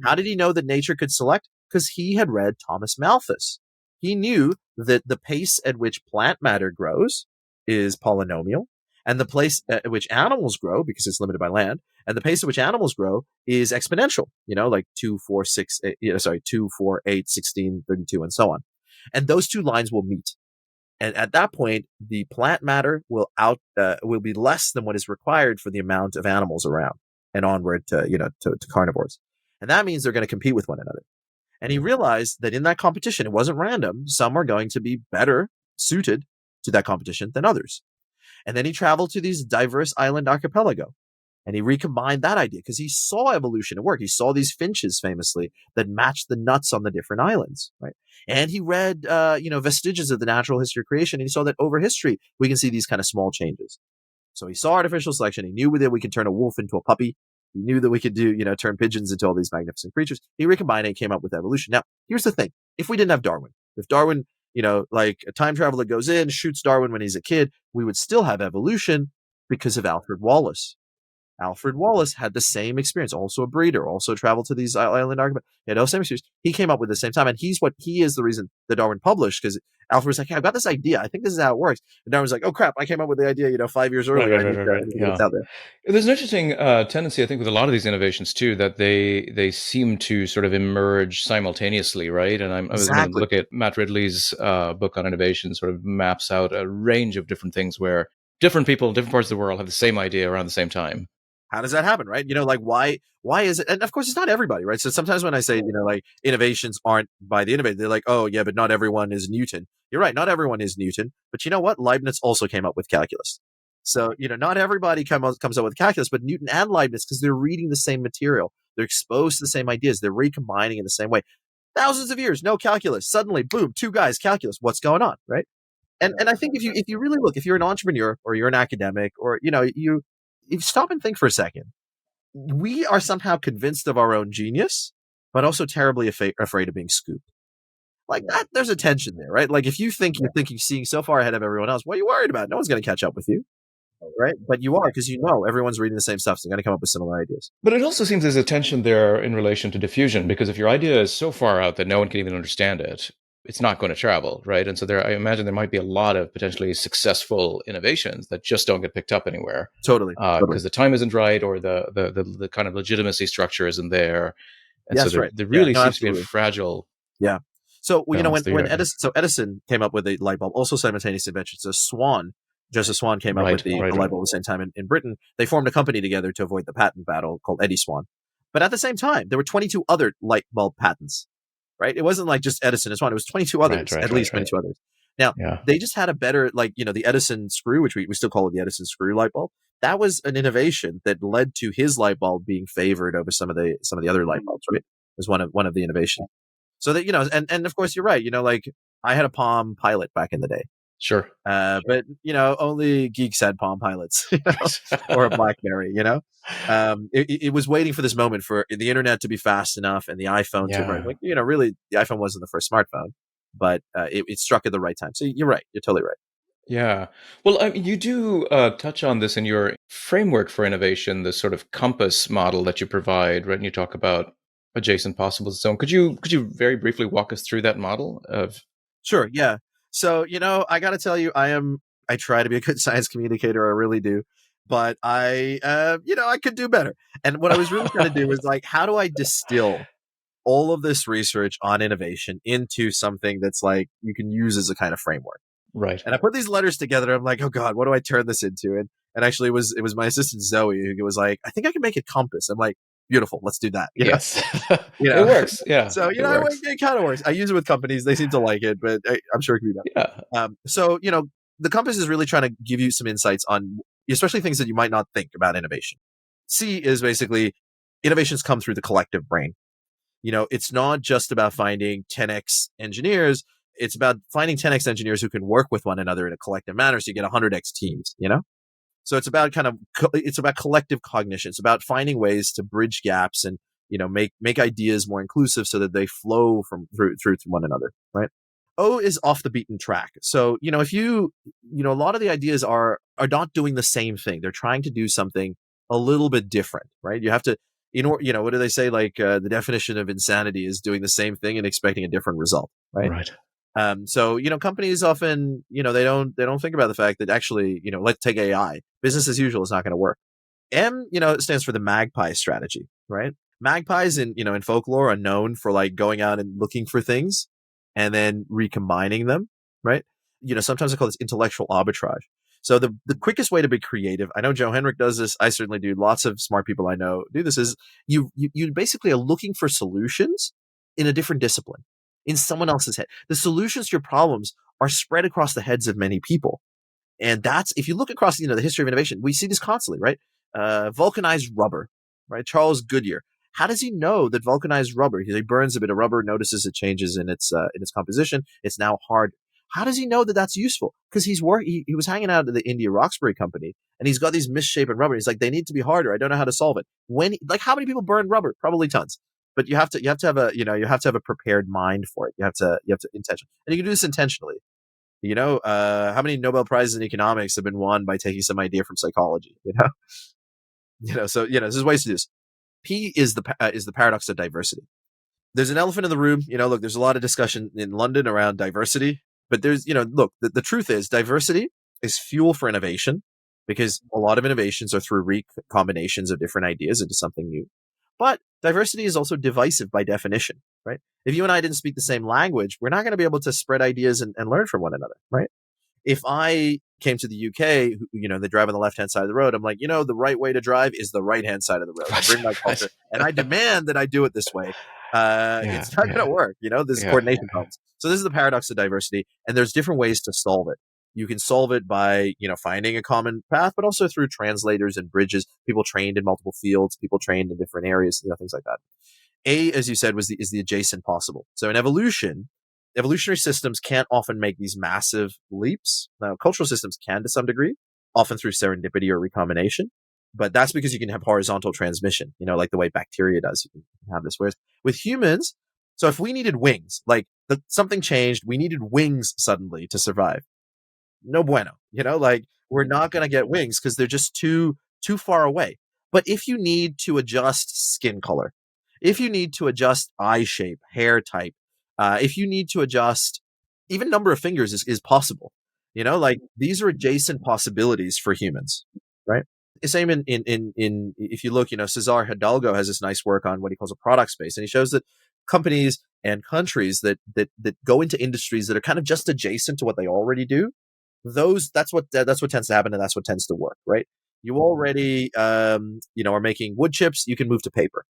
How did he know that nature could select? Because he had read Thomas Malthus. He knew that the pace at which plant matter grows is polynomial, and the place at which animals grow, because it's limited by land, and the pace at which animals grow is exponential, like 2, 4, 6, 2, 4, 8, 16, 32, and so on. And those two lines will meet. And at that point, the plant matter will be less than what is required for the amount of animals around, and onward to carnivores. And that means they're going to compete with one another. And he realized that in that competition, it wasn't random. Some are going to be better suited to that competition than others. And then he traveled to these diverse island archipelago, and he recombined that idea because he saw evolution at work. He saw these finches famously that matched the nuts on the different islands, right? And he read, vestiges of the natural history of creation, and he saw that over history, we can see these kind of small changes. So he saw artificial selection. He knew that we could turn a wolf into a puppy. He knew that we could turn pigeons into all these magnificent creatures. He recombined it and came up with evolution. Now, here's the thing. If we didn't have Darwin, if Darwin, like a time traveler goes in, shoots Darwin when he's a kid, we would still have evolution because of Alfred Wallace. Alfred Wallace had the same experience, also a breeder, also traveled to these island archipelagos. He had the same experience. He came up with the same time, and he is the reason that Darwin published, because Alfred was like, hey, I've got this idea. I think this is how it works. And Darwin was like, oh crap, I came up with the idea, 5 years Right, earlier. right, I right, need right, to right. get Yeah. it out there. There's an interesting tendency, I think, with a lot of these innovations too, that they seem to sort of emerge simultaneously, right? And I was going to Exactly. look at Matt Ridley's book on innovation, sort of maps out a range of different things where different people, different parts of the world have the same idea around the same time. How does that happen, right? Like why is it? And of course, it's not everybody, right? So sometimes when I say, like innovations aren't by the innovator, they're like, oh yeah, but not everyone is Newton. You're right, not everyone is Newton, but you know what? Leibniz also came up with calculus. So not everybody comes up with calculus, but Newton and Leibniz, because they're reading the same material, they're exposed to the same ideas, they're recombining in the same way. Thousands of years, no calculus. Suddenly, boom, two guys, calculus. What's going on, right? And I think if you really look, if you're an entrepreneur or you're an academic, or you stop and think for a second, we are somehow convinced of our own genius, but also terribly afraid of being scooped. Like that, there's a tension there, right? Like if you think you're seeing so far ahead of everyone else, what are you worried about? No one's going to catch up with you, right? But you are, because everyone's reading the same stuff, so they're going to come up with similar ideas. But it also seems there's a tension there in relation to diffusion, because if your idea is so far out that no one can even understand it, it's not going to travel, right? And so I imagine there might be a lot of potentially successful innovations that just don't get picked up anywhere. Totally. Because the time isn't right, or the kind of legitimacy structure isn't there. And Yes, so right. there really seems absolutely. to be a fragile. Yeah. So balance when there. Edison came up with a light bulb, also simultaneous invention. So Joseph Swan came up with the light bulb at the same time in Britain. They formed a company together to avoid the patent battle called Eddie Swan. But at the same time, there were 22 other light bulb patents, right? It wasn't like just Edison and Swan. It was 22 others, at least 22 others. Now, they just had a better, the Edison screw, which we still call it the Edison screw light bulb. That was an innovation that led to his light bulb being favored over some of the other light bulbs, right? It was one of the innovations. So that, and of course you're right. Like I had a Palm Pilot back in the day. Sure. But only geeks had Palm Pilots, or a BlackBerry. It was waiting for this moment for the internet to be fast enough and the iPhone to really the iPhone wasn't the first smartphone, but it struck at the right time. So you're right. You're totally right. Yeah. Well, you do touch on this in your framework for innovation, the sort of compass model that you provide, right? And you talk about adjacent possibles and so on. Could you very briefly walk us through that model of? Sure. Yeah. So, I got to tell you, I try to be a good science communicator. I really do. But I could do better. And what I was really trying to do was like, how do I distill all of this research on innovation into something that's like you can use as a kind of framework? Right. And I put these letters together. I'm like, oh God, what do I turn this into? And actually it was my assistant Zoe who was like, I think I can make a compass. I'm like, beautiful, let's do that. Yes. It works. Yeah. So it kind of works. I use it with companies; they seem to like it, but I'm sure it can be better. Yeah. So the compass is really trying to give you some insights on, especially things that you might not think about innovation. C is basically innovations come through the collective brain. It's not just about finding 10x engineers. It's about finding 10x engineers who can work with one another in a collective manner, so you get 100x teams. So it's about it's about collective cognition. It's about finding ways to bridge gaps and make ideas more inclusive so that they flow from through to one another, right? O is off the beaten track. So, if a lot of the ideas are not doing the same thing. They're trying to do something a little bit different, right? You have to, what do they say? Like the definition of insanity is doing the same thing and expecting a different result, right? Right. So, companies often, they don't think about the fact that actually, let's take AI. Business as usual is not going to work. M, it stands for the magpie strategy, right? Magpies in folklore are known for like going out and looking for things and then recombining them, right? Sometimes I call this intellectual arbitrage. So the quickest way to be creative, I know Joe Henrik does this, I certainly do, lots of smart people I know do this, is you basically are looking for solutions in a different discipline, in someone else's head. The solutions to your problems are spread across the heads of many people. And that's, if you look across, the history of innovation, we see this constantly, right? Vulcanized rubber, right? Charles Goodyear. How does he know that vulcanized rubber? He burns a bit of rubber, notices it changes in its composition. It's now hard. How does he know that that's useful? Because he was hanging out at the India Roxbury company, and he's got these misshapen rubber. He's like, they need to be harder. I don't know how to solve it. How many people burn rubber? Probably tons. But you have to have a prepared mind for it. You have to intention, and you can do this intentionally. How many Nobel Prizes in economics have been won by taking some idea from psychology? So there's ways to do this. P is the paradox of diversity. There's an elephant in the room. Look, there's a lot of discussion in London around diversity, but there's, look, the truth is diversity is fuel for innovation, because a lot of innovations are through recombinations of different ideas into something new. But diversity is also divisive by definition, right? If you and I didn't speak the same language, we're not going to be able to spread ideas and learn from one another, right? If I came to the UK, they drive on the left-hand side of the road, I'm like, the right way to drive is the right-hand side of the road. I bring my culture and I demand that I do it this way. It's not going to work. There's coordination problems. So this is the paradox of diversity, and there's different ways to solve it. You can solve it by, finding a common path, but also through translators and bridges, people trained in multiple fields, people trained in different areas, things like that. A, as you said, is the adjacent possible. So in evolutionary systems can't often make these massive leaps. Now, cultural systems can to some degree, often through serendipity or recombination, but that's because you can have horizontal transmission, like the way bacteria does. You can have this. Whereas with humans, so if we needed wings, like something changed, we needed wings suddenly to survive. No bueno, we're not going to get wings because they're just too far away. But if you need to adjust skin color, if you need to adjust eye shape, hair type, if you need to adjust even number of fingers is possible. These are adjacent possibilities for humans, right? The same in if you look, Cesar Hidalgo has this nice work on what he calls a product space, and he shows that companies and countries that go into industries that are kind of just adjacent to what they already do, that's what tends to happen, and that's what tends to work, right? You already are making wood chips, you can move to paper.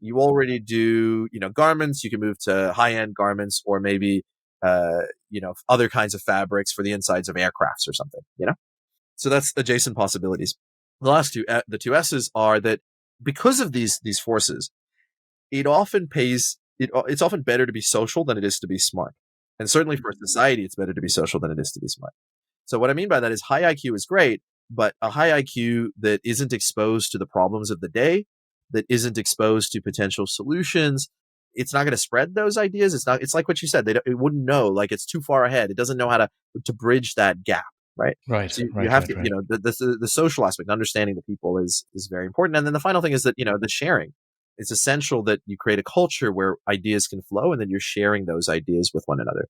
You already do garments, you can move to high-end garments, or maybe other kinds of fabrics for the insides of aircrafts or something. So that's adjacent possibilities. The last the two S's are that because of these forces, it's often better to be social than it is to be smart, and certainly for society, it's better to be social than it is to be smart. So what I mean by that is high IQ is great, but a high IQ that isn't exposed to the problems of the day, that isn't exposed to potential solutions, it's not going to spread those ideas. It's like what you said. It wouldn't know, like it's too far ahead. It doesn't know how to bridge that gap. Right. Right. So you Right. have Right. to, Right. the social aspect, understanding the people is very important. And then the final thing is that, the sharing. It's essential that you create a culture where ideas can flow, and then you're sharing those ideas with one another.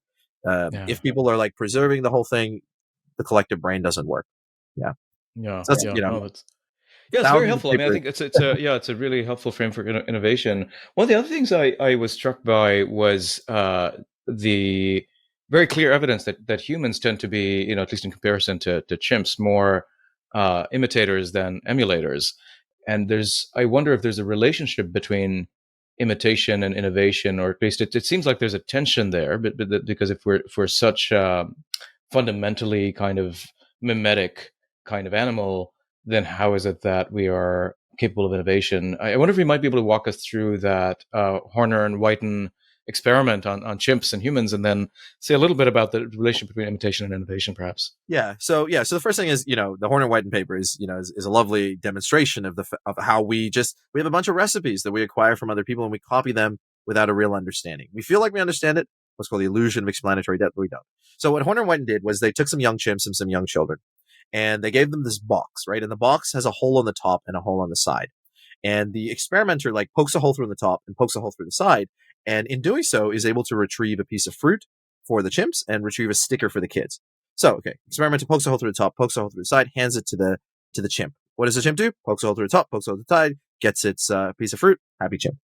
If people are like preserving the whole thing, the collective brain doesn't work. Yeah. Yeah. So that's, Yeah. No, that's it's very thousands of helpful. I mean, I papers. think it's a really helpful frame for innovation. One of the other things I was struck by was the very clear evidence that humans tend to be, at least in comparison to chimps, more imitators than emulators. And I wonder if there's a relationship between imitation and innovation, or at least it seems like there's a tension there, because if we're such fundamentally kind of mimetic kind of animal, then how is it that we are capable of innovation? I wonder if you might be able to walk us through that Horner and Whiten experiment on chimps and humans, and then say a little bit about the relation between imitation and innovation, perhaps. So the first thing is, the Horner Whiten paper is a lovely demonstration of how we have a bunch of recipes that we acquire from other people and we copy them without a real understanding. We feel like we understand it. What's called the illusion of explanatory depth, but we don't. So what Horner and Whiten did was they took some young chimps and some young children, and they gave them this box, right? And the box has a hole on the top and a hole on the side. And the experimenter like pokes a hole through the top and pokes a hole through the side, and in doing so is able to retrieve a piece of fruit for the chimps and retrieve a sticker for the kids. So, okay, experimenter pokes a hole through the top, pokes a hole through the side, hands it to the chimp. What does the chimp do? Pokes a hole through the top, pokes a hole through the side, gets its piece of fruit, happy chimp.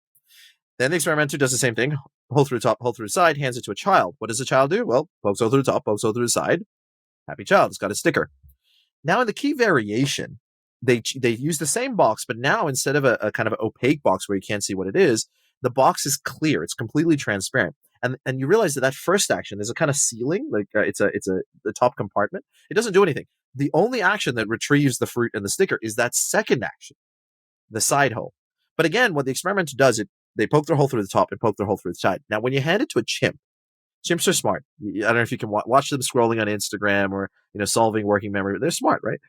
Then the experimenter does the same thing, hole through the top, hole through the side, hands it to a child. What does the child do? Well, pokes a hole through the top, pokes a hole through the side, happy child, it's got a sticker. Now in the key variation, they use the same box, but now instead of a kind of opaque box where you can't see what it is, the box is clear. It's completely transparent. And you realize that first action is a kind of ceiling, like it's the top compartment. It doesn't do anything. The only action that retrieves the fruit and the sticker is that second action, the side hole. But again, what the experimenter does, they poke their hole through the top and poke their hole through the side. Now, when you hand it to a chimp, chimps are smart. I don't know if you can watch them scrolling on Instagram or solving working memory. They're smart, right?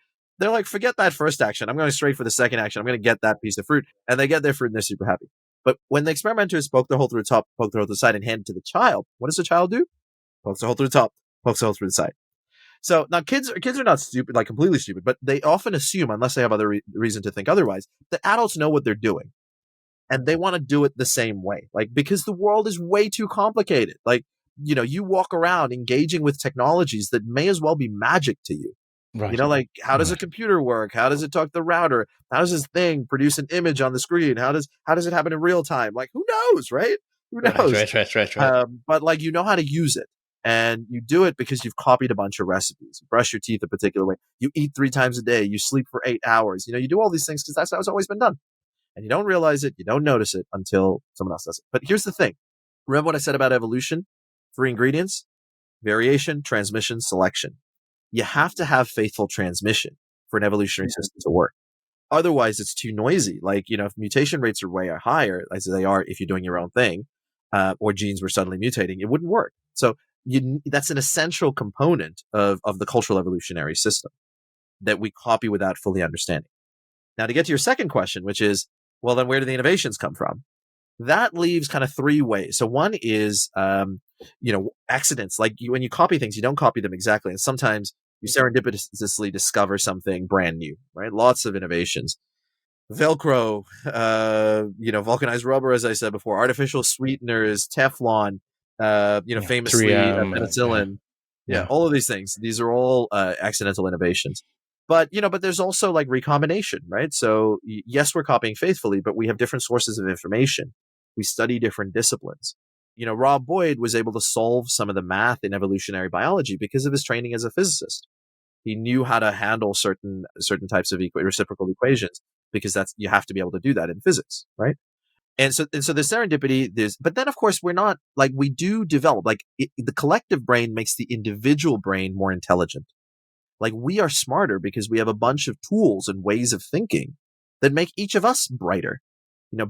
They're like, forget that first action. I'm going straight for the second action. I'm going to get that piece of fruit, and they get their fruit and they're super happy. But when the experimenters poke the hole through the top, poke the hole through the side, and hand it to the child, what does the child do? Pokes the hole through the top, pokes the hole through the side. So now kids are not stupid, like completely stupid, but they often assume, unless they have other reason to think otherwise, that adults know what they're doing, and they want to do it the same way, like because the world is way too complicated. Like you walk around engaging with technologies that may as well be magic to you. Right. Like how does a Right. computer work? How does it talk to the router? How does this thing produce an image on the screen? How does it happen in real time? Like who knows, right? Who Right. knows? Right. But like how to use it, and you do it because you've copied a bunch of recipes. You brush your teeth a particular way. You eat 3 times a day. You sleep for 8 hours. You do all these things because that's how it's always been done, and you don't realize it. You don't notice it until someone else does it. But here's the thing: remember what I said about evolution? 3 ingredients: variation, transmission, selection. You have to have faithful transmission for an evolutionary system to work. Otherwise, it's too noisy. Like, if mutation rates are way higher, as they are if you're doing your own thing, or genes were suddenly mutating, it wouldn't work. So that's an essential component of the cultural evolutionary system that we copy without fully understanding. Now, to get to your second question, which is, well, then where do the innovations come from? That leaves kind of 3 ways. So one is, accidents. Like when you copy things, you don't copy them exactly. And sometimes you serendipitously discover something brand new, right? Lots of innovations. Velcro, vulcanized rubber, as I said before, artificial sweeteners, Teflon, famously 3M. penicillin. Yeah. All of these things. These are all accidental innovations. But there's also like recombination, right? So yes, we're copying faithfully, but we have different sources of information. We study different disciplines. Rob Boyd was able to solve some of the math in evolutionary biology because of his training as a physicist. He knew how to handle certain types of reciprocal equations because you have to be able to do that in physics, right? And so the serendipity, but then of course we're not like, we do develop, like the collective brain makes the individual brain more intelligent. Like we are smarter because we have a bunch of tools and ways of thinking that make each of us brighter.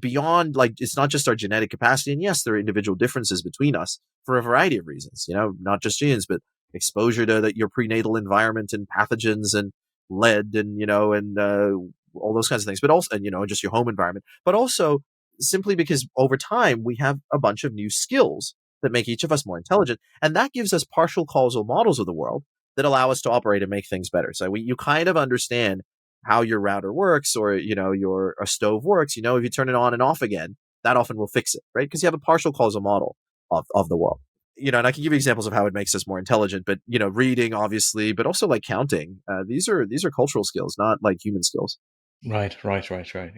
Beyond, like, it's not just our genetic capacity. And yes, there are individual differences between us for a variety of reasons, not just genes, but exposure to your prenatal environment and pathogens and lead and, all those kinds of things, but also, and, just your home environment, but also simply because over time we have a bunch of new skills that make each of us more intelligent. And that gives us partial causal models of the world that allow us to operate and make things better. So you kind of understand how your router works, or your stove works. If you turn it on and off again, that often will fix it, right? Because you have a partial causal model of the world. And I can give you examples of how it makes us more intelligent, but reading obviously, but also like counting. These are cultural skills, not like human skills. Right.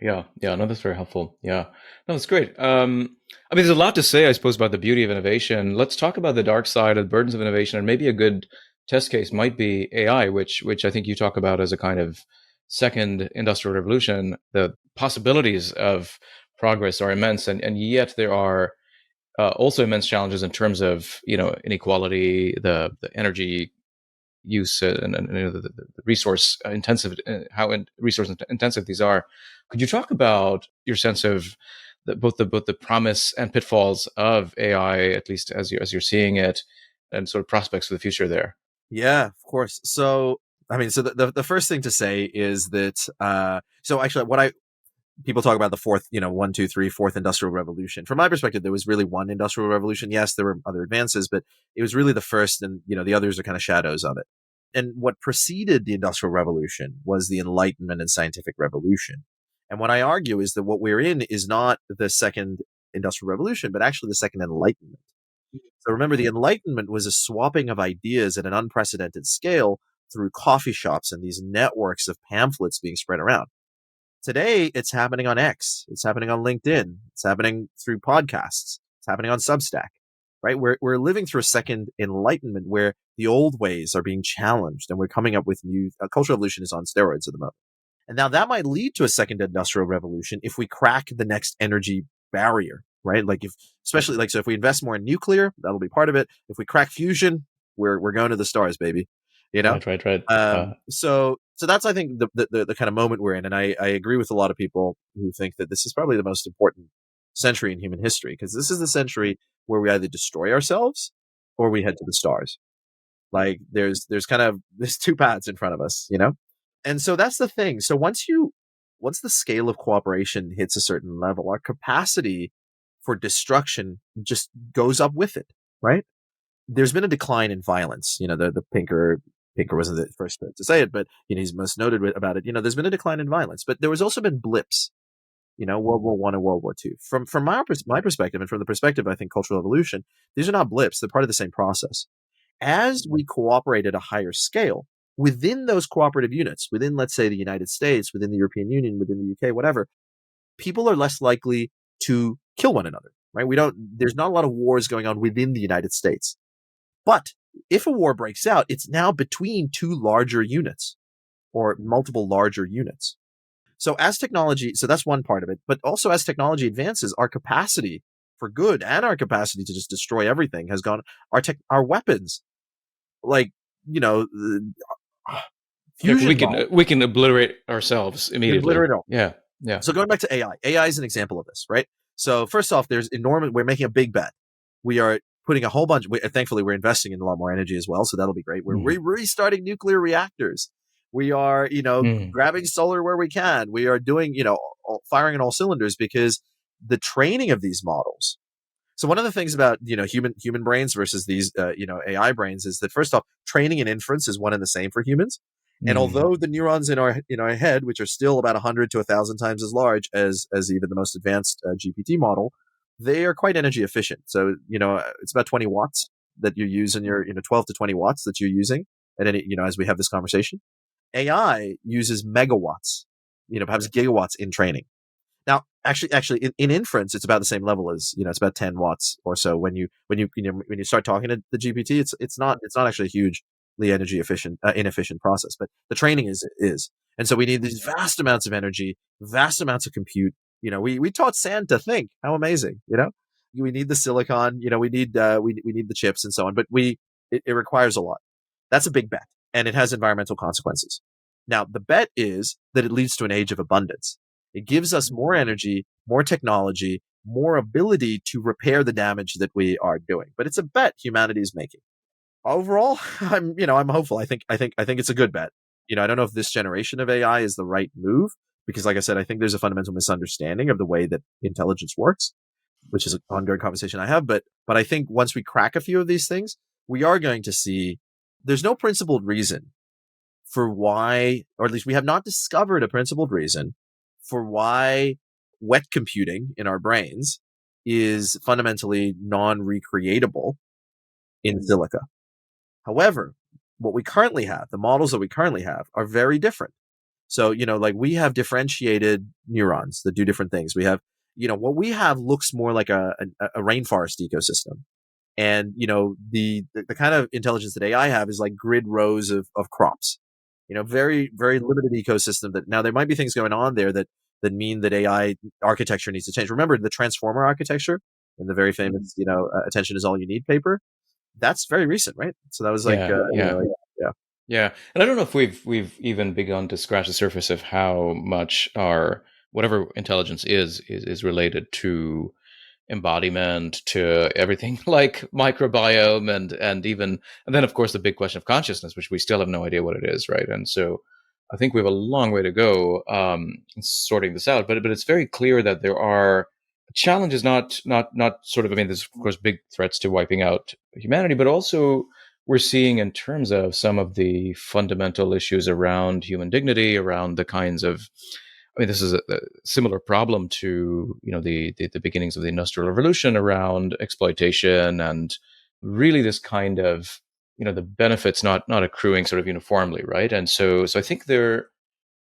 Yeah. No, that's very helpful. Yeah. No, that's great. There's a lot to say, I suppose, about the beauty of innovation. Let's talk about the dark side, of the burdens of innovation, and maybe a good test case might be AI, which I think you talk about as a kind of second industrial revolution. The possibilities of progress are immense, and yet there are also immense challenges in terms of inequality, the energy use, and the resource intensive, how resource intensive these are. Could you talk about your sense of both the promise and pitfalls of AI, at least as you're seeing it, and sort of prospects for the future there. Yeah, of course. So, I mean, so the first thing to say is that, so actually, people talk about the fourth, one, two, three, fourth industrial revolution. From my perspective, there was really one industrial revolution. Yes, there were other advances, but it was really the first, and the others are kind of shadows of it. And what preceded the industrial revolution was the Enlightenment and scientific revolution. And what I argue is that what we're in is not the second industrial revolution, but actually the second Enlightenment. So remember, the Enlightenment was a swapping of ideas at an unprecedented scale through coffee shops and these networks of pamphlets being spread around. Today, it's happening on X. It's happening on LinkedIn. It's happening through podcasts. It's happening on Substack, right? We're living through a second enlightenment where the old ways are being challenged and we're coming up with new cultural evolution is on steroids at the moment. And now that might lead to a second industrial revolution if we crack the next energy barrier, right? Like especially so if we invest more in nuclear, that'll be part of it. If we crack fusion, we're going to the stars, baby. You know? Right. So that's, I think, the kind of moment we're in. And I agree with a lot of people who think that this is probably the most important century in human history, because this is the century where we either destroy ourselves or we head to the stars. Like there's two paths in front of us, And so that's the thing. So once the scale of cooperation hits a certain level, our capacity for destruction just goes up with it, right? There's been a decline in violence. The Pinker wasn't the first to say it, but he's most noted about it. There's been a decline in violence, but there was also been blips. World War I and World War II. From my perspective, and from the perspective, I think, cultural evolution, these are not blips. They're part of the same process. As we cooperate at a higher scale within those cooperative units, within, let's say, the United States, within the European Union, within the UK, whatever, people are less likely to kill one another, right? There's not a lot of wars going on within the United States. But if a war breaks out, it's now between two larger units or multiple larger units. So that's one part of it. But also as technology advances, our capacity for good and our capacity to just destroy everything has gone. Our weapons, like, fusion bombs, we can obliterate ourselves immediately. obliterate it all. Yeah. So going back to AI, AI is an example of this, right? So first off, we're making a big bet. We are putting a whole bunch. Thankfully, we're investing in a lot more energy as well, so that'll be great. We're restarting nuclear reactors. We are, grabbing solar where we can. We are doing, firing on all cylinders, because the training of these models. So one of the things about, human brains versus these, AI brains is that, first off, training and inference is one and the same for humans. And although the neurons in our head, which are still about 100 to 1,000 times as large as even the most advanced GPT model, they are quite energy efficient. So, it's about 20 watts that you use in your, 12 to 20 watts that you're using. And then, as we have this conversation, AI uses megawatts, perhaps gigawatts in training. Now, actually, in inference, it's about the same level as, it's about 10 watts or so. When you start talking to the GPT, it's not actually a hugely inefficient process, but the training is. And so we need these vast amounts of energy, vast amounts of compute. We taught sand to think. How amazing, we need the silicon, we need the chips and so on, but it requires a lot. That's a big bet, and it has environmental consequences. Now, the bet is that it leads to an age of abundance. It gives us more energy, more technology, more ability to repair the damage that we are doing. But it's a bet humanity is making. Overall, I'm hopeful. I think it's a good bet. I don't know if this generation of AI is the right move, because, like I said, I think there's a fundamental misunderstanding of the way that intelligence works, which is an ongoing conversation I have. But I think once we crack a few of these things, we are going to see there's no principled reason for why, or at least we have not discovered a principled reason for why wet computing in our brains is fundamentally non-recreatable in silica. However, what we currently have, the models that we currently have, are very different. So, we have differentiated neurons that do different things. We have, what we have looks more like a rainforest ecosystem. And, the kind of intelligence that AI have is like grid rows of crops. Very, very limited ecosystem. That now there might be things going on there that mean that AI architecture needs to change. Remember the transformer architecture in the very famous, attention is all you need paper. That's very recent, right? So that was like, yeah. And I don't know if we've even begun to scratch the surface of how much our whatever intelligence is related to embodiment, to everything like microbiome, and then of course the big question of consciousness, which we still have no idea what it is, right? And so I think we have a long way to go sorting this out. But it's very clear that there are challenges, not sort of. I mean, there's of course big threats to wiping out humanity, but also we're seeing in terms of some of the fundamental issues around human dignity, around the kinds of. I mean, this is a similar problem to the beginnings of the Industrial Revolution around exploitation and really this kind of the benefits not accruing sort of uniformly, right? And so I think there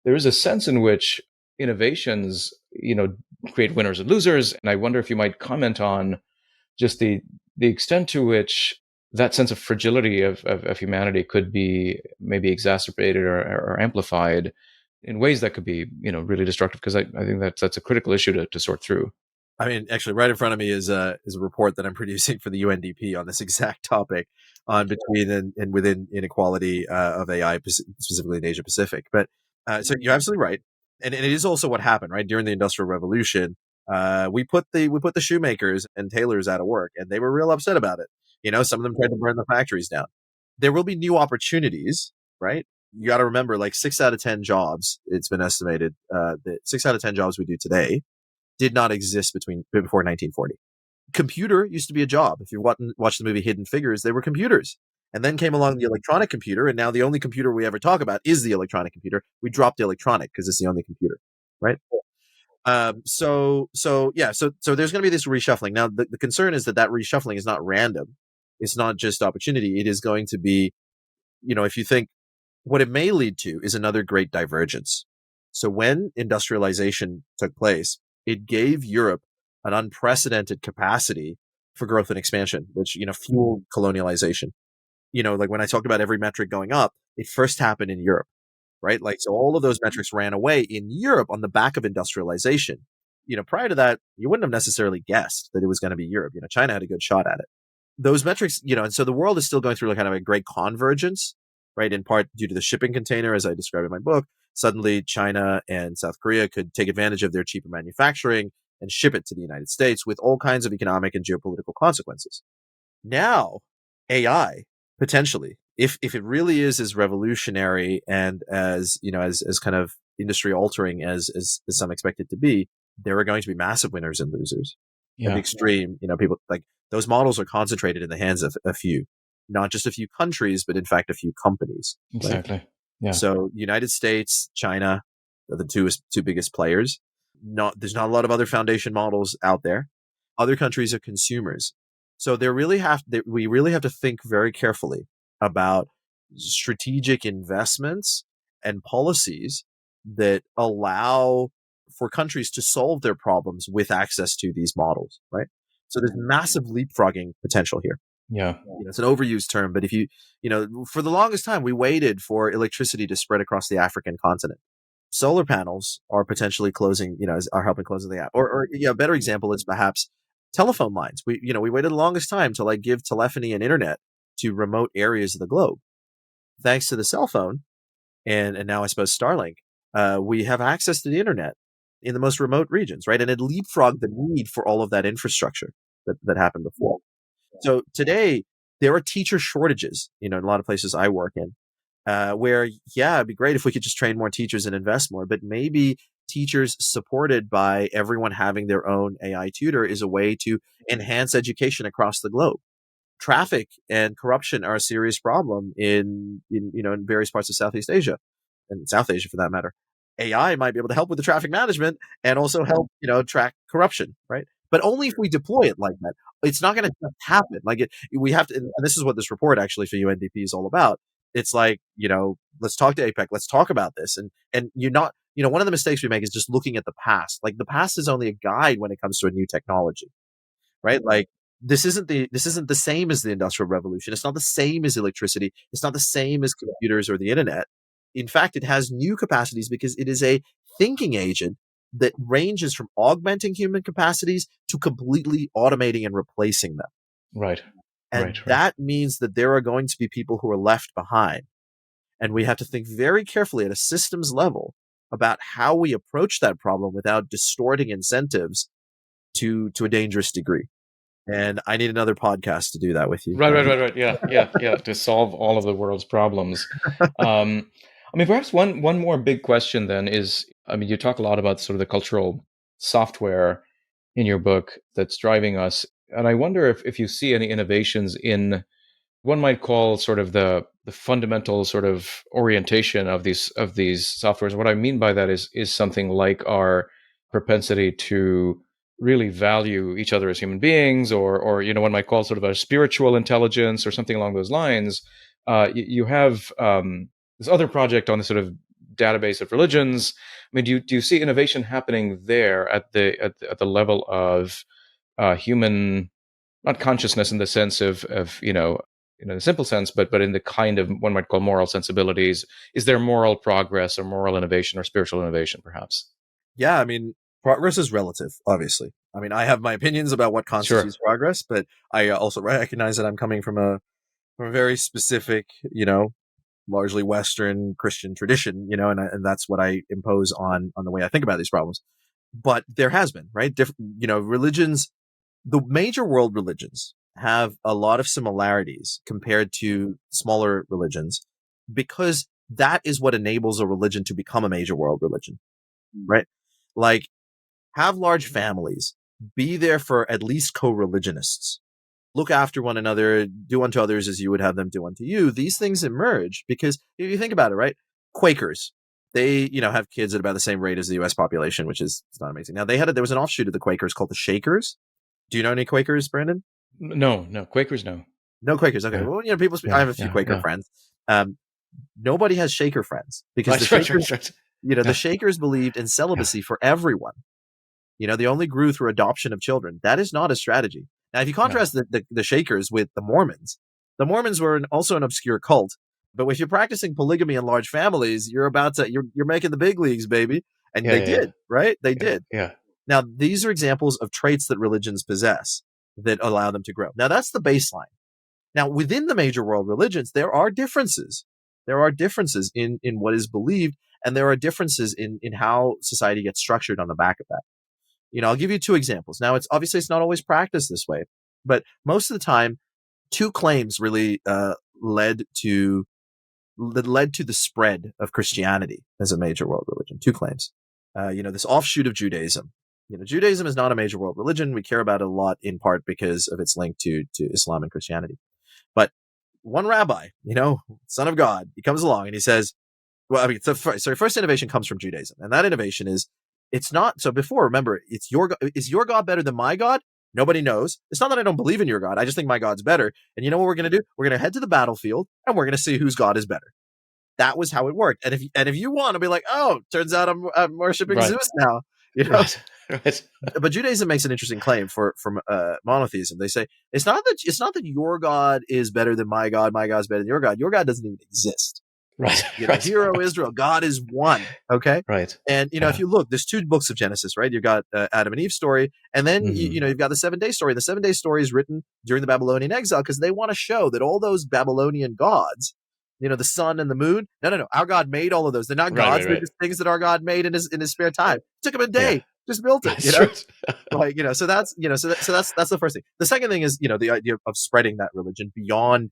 is a sense in which innovations create winners and losers, and I wonder if you might comment on just the extent to which that sense of fragility of humanity could be maybe exacerbated or amplified in ways that could be really destructive, because I think that's a critical issue to sort through. I mean, actually, right in front of me is a report that I'm producing for the UNDP on this exact topic, on between and within inequality of AI, specifically in Asia Pacific. But so you're absolutely right, and it is also what happened right during the Industrial Revolution. We put the shoemakers and tailors out of work, and they were real upset about it. Some of them tried to burn the factories down. There will be new opportunities, right? You got to remember, like 6 out of 10 jobs, it's been estimated that 6 out of 10 jobs we do today did not exist before 1940. Computer used to be a job. If you watch the movie Hidden Figures, they were computers. And then came along the electronic computer, and now the only computer we ever talk about is the electronic computer. We dropped the electronic because it's the only computer, right? So there's going to be this reshuffling. Now, the concern is that reshuffling is not random. It's not just opportunity. It is going to be, if you think what it may lead to is another great divergence. So when industrialization took place, it gave Europe an unprecedented capacity for growth and expansion, which, fueled colonialization. Like when I talked about every metric going up, it first happened in Europe, right? Like, so all of those metrics ran away in Europe on the back of industrialization. Prior to that, you wouldn't have necessarily guessed that it was going to be Europe. China had a good shot at it. Those metrics, and so the world is still going through like kind of a great convergence, right? In part due to the shipping container, as I describe in my book. Suddenly, China and South Korea could take advantage of their cheaper manufacturing and ship it to the United States with all kinds of economic and geopolitical consequences. Now, AI potentially, if it really is as revolutionary and as as kind of industry altering as some expect it to be, there are going to be massive winners and losers. At the extreme, people like those models are concentrated in the hands of a few, not just a few countries, but in fact a few companies. Exactly. Right? Yeah. So United States, China are the two biggest players. There's not a lot of other foundation models out there. Other countries are consumers. So we really have to think very carefully about strategic investments and policies that allow for countries to solve their problems with access to these models, right? So there's massive leapfrogging potential here. Yeah. It's an overused term, but if for the longest time, we waited for electricity to spread across the African continent. Solar panels are potentially closing, are helping closing the gap. Or a better example is perhaps telephone lines. We waited the longest time to like give telephony and internet to remote areas of the globe. Thanks to the cell phone and now I suppose Starlink, we have access to the internet in the most remote regions, right? And it leapfrogged the need for all of that infrastructure that happened before. So today there are teacher shortages, in a lot of places I work in, where, it'd be great if we could just train more teachers and invest more, but maybe teachers supported by everyone having their own AI tutor is a way to enhance education across the globe. Traffic and corruption are a serious problem in various parts of Southeast Asia and South Asia for that matter. AI might be able to help with the traffic management and also help, track corruption, right? But only if we deploy it like that. It's not going to happen. We have to, and this is what this report actually for UNDP is all about. It's like, let's talk to APEC. Let's talk about this. And one of the mistakes we make is just looking at the past. Like the past is only a guide when it comes to a new technology, right? Like this isn't the same as the Industrial Revolution. It's not the same as electricity. It's not the same as computers or the internet. In fact, it has new capacities because it is a thinking agent that ranges from augmenting human capacities to completely automating and replacing them. Right. And that means that there are going to be people who are left behind. And we have to think very carefully at a systems level about how we approach that problem without distorting incentives to a dangerous degree. And I need another podcast to do that with you. Right, right, right, right. Yeah, yeah, yeah. To solve all of the world's problems. I mean, perhaps one more big question then is, I mean, you talk a lot about sort of the cultural software in your book that's driving us, and I wonder if you see any innovations in one might call sort of the fundamental sort of orientation of these softwares. What I mean by that is something like our propensity to really value each other as human beings, or one might call sort of a spiritual intelligence or something along those lines. You have this other project on the sort of database of religions. I mean, do you see innovation happening there at the level of human, not consciousness in the sense of in a simple sense, but in the kind of one might call moral sensibilities? Is there moral progress or moral innovation or spiritual innovation, perhaps? Yeah, I mean, progress is relative, obviously. I mean, I have my opinions about what Sure. constitutes progress, but I also recognize that I'm coming from a very specific, largely Western Christian tradition, and that's what I impose on the way I think about these problems. But there has been, right? Different, religions, the major world religions have a lot of similarities compared to smaller religions because that is what enables a religion to become a major world religion, right? Like, have large families, be there for at least co-religionists, look after one another, do unto others as you would have them do unto you. These things emerge because if you think about it, right? Quakers, they, have kids at about the same rate as the US population, which is, it's not amazing. Now there was an offshoot of the Quakers called the Shakers. Do you know any Quakers, Brandon? No, no, Quakers, no. No Quakers. Okay. Yeah, Well, people speak, I yeah, have a few yeah, Quaker yeah. friends. Nobody has Shaker friends because the Right, right, Shakers, right, right. the Yeah, Shakers believed in yeah, celibacy for everyone. They only grew through adoption of children. That is not a strategy. Now, if you yeah, contrast the Shakers with the Mormons were also an obscure cult. But if you're practicing polygamy in large families, you're making the big leagues, baby. And yeah, they yeah, yeah, did, right? They yeah, did. yeah. Now, these are examples of traits that religions possess that allow them to grow. Now, that's the baseline. Now, within the major world religions, there are differences. There are differences in what is believed, and there are differences in how society gets structured on the back of that. I'll give you two examples. Now, it's not always practiced this way, but most of the time, two claims really led to the spread of Christianity as a major world religion. Two claims. This offshoot of Judaism. Judaism is not a major world religion. We care about it a lot in part because of its link to Islam and Christianity. But one rabbi, son of God, he comes along and he says, well, I mean, first innovation comes from Judaism, and that innovation is, it's not, so before, remember, is your God better than my God? Nobody knows. It's not that I don't believe in your God. I just think my God's better. And you know what we're going to do? We're going to head to the battlefield and we're going to see whose God is better. That was how it worked. And if you want to be like, oh, turns out I'm worshiping Right, Zeus now, you know, right, right, but Judaism makes an interesting claim for monotheism. They say it's not that your God is better than my God. My God's better than your God. Your God doesn't even exist. right, right, Hear, O Israel, God is one. Okay. right. And, if Yeah. you look, there's two books of Genesis, right? You've got Adam and Eve story. And then, Hmm. you've got the 7 day story. The 7 day story is written during the Babylonian exile because they want to show that all those Babylonian gods, the sun and the moon. No, no, no. Our God made all of those. They're not Right, right, gods. They're right. just things that our God made in his spare time. It took him a Yeah, day, just built it, right, right. like, so that's, so that's the first thing. The second thing is, the idea of spreading that religion beyond,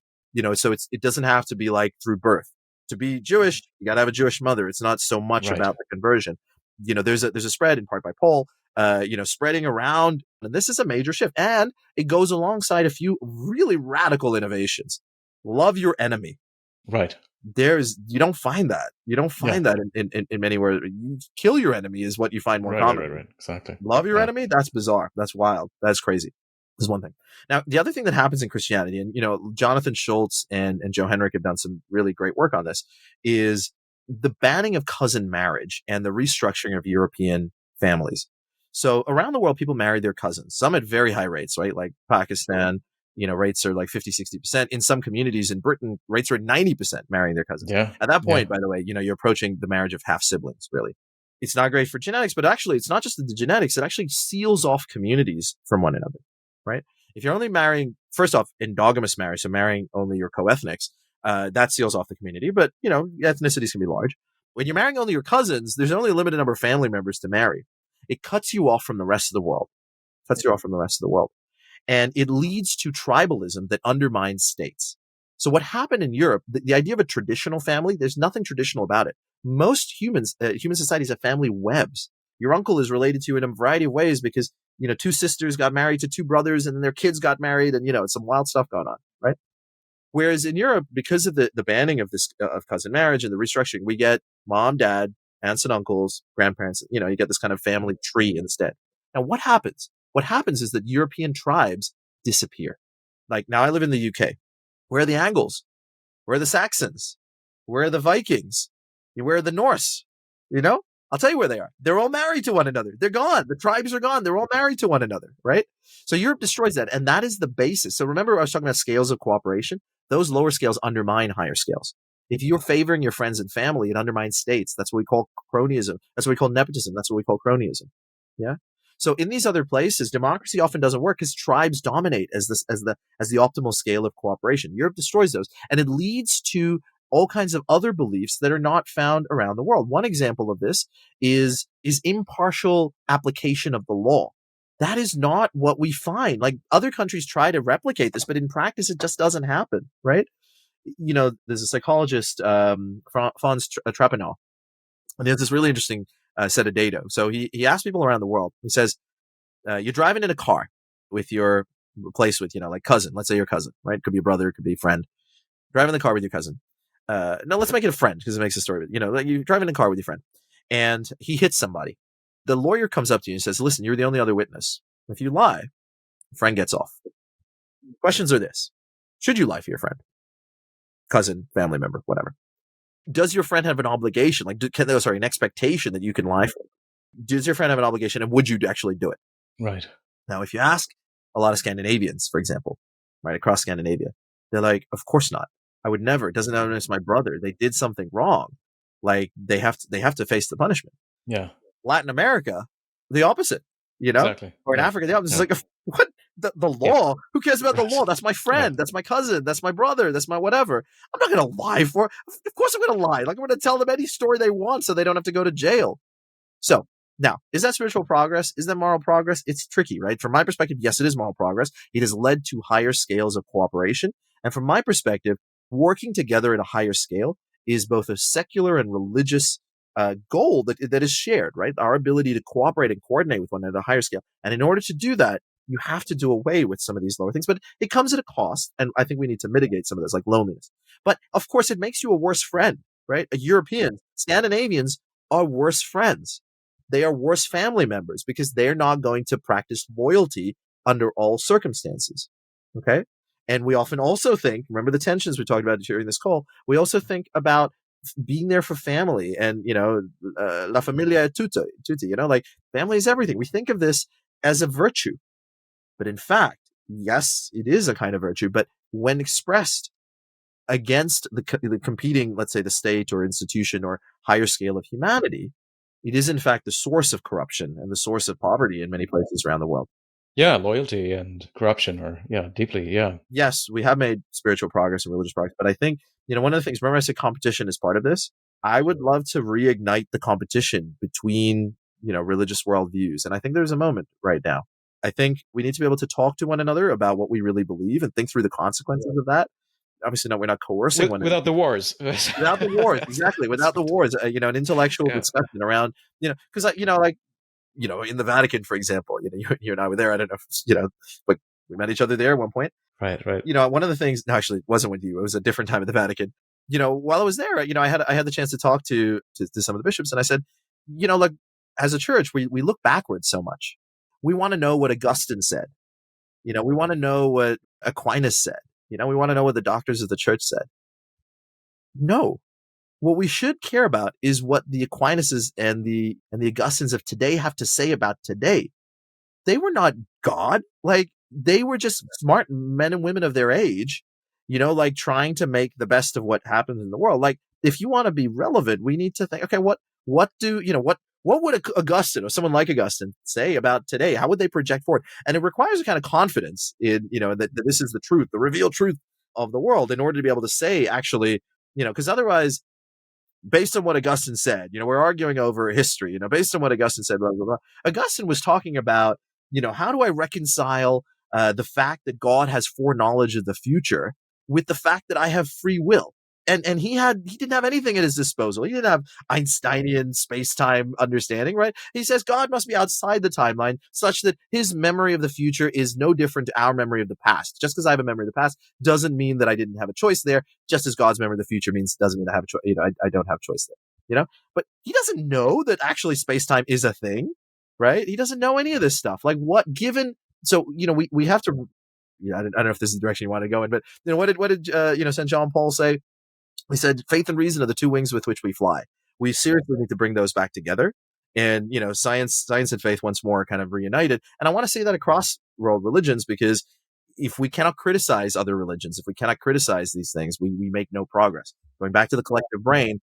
so it doesn't have to be like through birth. To be Jewish, you got to have a Jewish mother. It's not so much Right, about the conversion. There's a spread in part by Paul, spreading around, and this is a major shift, and it goes alongside a few really radical innovations. Love your enemy. right. You don't find that. You don't Yeah, find that in many words. You kill your enemy is what you find more right, right, right, commonly. right. Exactly. Love your Yeah. enemy? That's bizarre. That's wild. That's crazy. Is one thing. Now, the other thing that happens in Christianity, and Jonathan Schultz and Joe Henrich have done some really great work on this, is the banning of cousin marriage and the restructuring of European families. So around the world, people married their cousins, some at very high rates, right? Like Pakistan, rates are like 50, 60%. In some communities in Britain, rates are at 90% marrying their cousins. Yeah, At that yeah. point, by the way, you're approaching the marriage of half siblings, really. It's not great for genetics, but actually it's not just the genetics. It actually seals off communities from one another, right? If you're only marrying, first off, endogamous marriage, so marrying only your co-ethnics, that seals off the community, but ethnicities can be large. When you're marrying only your cousins, there's only a limited number of family members to marry. It cuts you off from the rest of the world. Cuts you off from the rest of the world. And it leads to tribalism that undermines states. So what happened in Europe, the idea of a traditional family, there's nothing traditional about it. Most human societies have family webs. Your uncle is related to you in a variety of ways because, two sisters got married to two brothers and then their kids got married and, it's some wild stuff going on, right? Whereas in Europe, because of the banning of this of cousin marriage and the restructuring, we get mom, dad, aunts and uncles, grandparents. You get this kind of family tree instead. Now, what happens? What happens is that European tribes disappear. Like now, I live in the UK. Where are the Angles? Where are the Saxons? Where are the Vikings? Where are the Norse? I'll tell you where they are. They're all married to one another. They're gone. The tribes are gone. They're all married to one another, right? So Europe destroys that. And that is the basis. So remember I was talking about scales of cooperation? Those lower scales undermine higher scales. If you're favoring your friends and family, it undermines states. That's what we call cronyism. That's what we call nepotism. That's what we call cronyism. Yeah. So in these other places, democracy often doesn't work because tribes dominate as the optimal scale of cooperation. Europe destroys those, and it leads to all kinds of other beliefs that are not found around the world. One example of this is impartial application of the law. That is not what we find. Like other countries try to replicate this, but in practice, it just doesn't happen, right? There's a psychologist, Franz Trapenau, and he has this really interesting set of data. So he asked people around the world. He says, you're driving in a car with your like cousin. Let's say your cousin, right? Could be a brother, could be a friend. Driving the car with your cousin. No, let's make it a friend because it makes the story. Like you're driving in a car with your friend, and he hits somebody. The lawyer comes up to you and says, "Listen, you're the only other witness. If you lie, the friend gets off." Questions are this: should you lie for your friend, cousin, family member, whatever? Does your friend have an obligation? An expectation that you can lie for? Does your friend have an obligation, and would you actually do it? Right. Now, if you ask a lot of Scandinavians, for example, right across Scandinavia, they're like, "Of course not. I would never. It doesn't matter if it's my brother. They did something wrong. Like they have to face the punishment." Yeah. Latin America, the opposite, Exactly. or in Africa, the opposite. It's like, what? The law? Yeah. Who cares about the law? That's my friend. Yeah. That's my cousin. That's my brother. That's my whatever. I'm not going to lie for. Of course I'm going to lie. Like I'm going to tell them any story they want so they don't have to go to jail. So now, is that spiritual progress? Is that moral progress? It's tricky, right? From my perspective, yes, it is moral progress. It has led to higher scales of cooperation. And from my perspective, working together at a higher scale is both a secular and religious goal that is shared, right? Our ability to cooperate and coordinate with one another at a higher scale. And in order to do that, you have to do away with some of these lower things, but it comes at a cost. And I think we need to mitigate some of this, like loneliness. But of course, it makes you a worse friend, right? Europeans, Scandinavians are worse friends. They are worse family members because they're not going to practice loyalty under all circumstances. Okay. And we often also think, remember the tensions we talked about during this call, we also think about being there for family and, la familia è tutto, like family is everything. We think of this as a virtue. But in fact, yes, it is a kind of virtue, but when expressed against the competing, let's say the state or institution or higher scale of humanity, it is in fact the source of corruption and the source of poverty in many places around the world. Yeah, loyalty and corruption are, deeply, yeah. Yes, we have made spiritual progress and religious progress, but I think, one of the things, remember I said competition is part of this? I would love to reignite the competition between, religious worldviews. And I think there's a moment right now. I think we need to be able to talk to one another about what we really believe and think through the consequences of that. Obviously, no, we're not coercing one another. Without the wars. Without the wars, exactly. Without the wars, an intellectual discussion around, because, in the Vatican, for example, you and I were there. I don't know if, but we met each other there at one point. Right. One of the things, no, actually, it wasn't with you. It was a different time at the Vatican. While I was there, I had the chance to talk to some of the bishops, and I said, look, as a church, we look backwards so much. We want to know what Augustine said. We want to know what Aquinas said. We want to know what the doctors of the church said. No. What we should care about is what the Aquinas and the Augustines of today have to say about today. They were not God. Like, they were just smart men and women of their age, like trying to make the best of what happens in the world. Like, if you want to be relevant, we need to think, okay, what would Augustine or someone like Augustine say about today? How would they project forward? And it requires a kind of confidence in, that this is the truth, the revealed truth of the world in order to be able to say, actually, because otherwise, based on what Augustine said, we're arguing over history, based on what Augustine said, blah, blah, blah. Augustine was talking about, how do I reconcile the fact that God has foreknowledge of the future with the fact that I have free will? And he didn't have anything at his disposal. He didn't have Einsteinian space-time understanding, right? He says God must be outside the timeline such that his memory of the future is no different to our memory of the past. Just because I have a memory of the past doesn't mean that I didn't have a choice there. Just as God's memory of the future doesn't mean I have a choice. I don't have a choice there. But he doesn't know that actually space-time is a thing, right? He doesn't know any of this stuff. Like what given? So we have to. I don't know if this is the direction you want to go in, but what did St. John Paul say? He said, faith and reason are the two wings with which we fly. We seriously need to bring those back together. And, science and faith once more are kind of reunited. And I want to say that across world religions, because if we cannot criticize other religions, if we cannot criticize these things, we make no progress. Going back to the collective brain,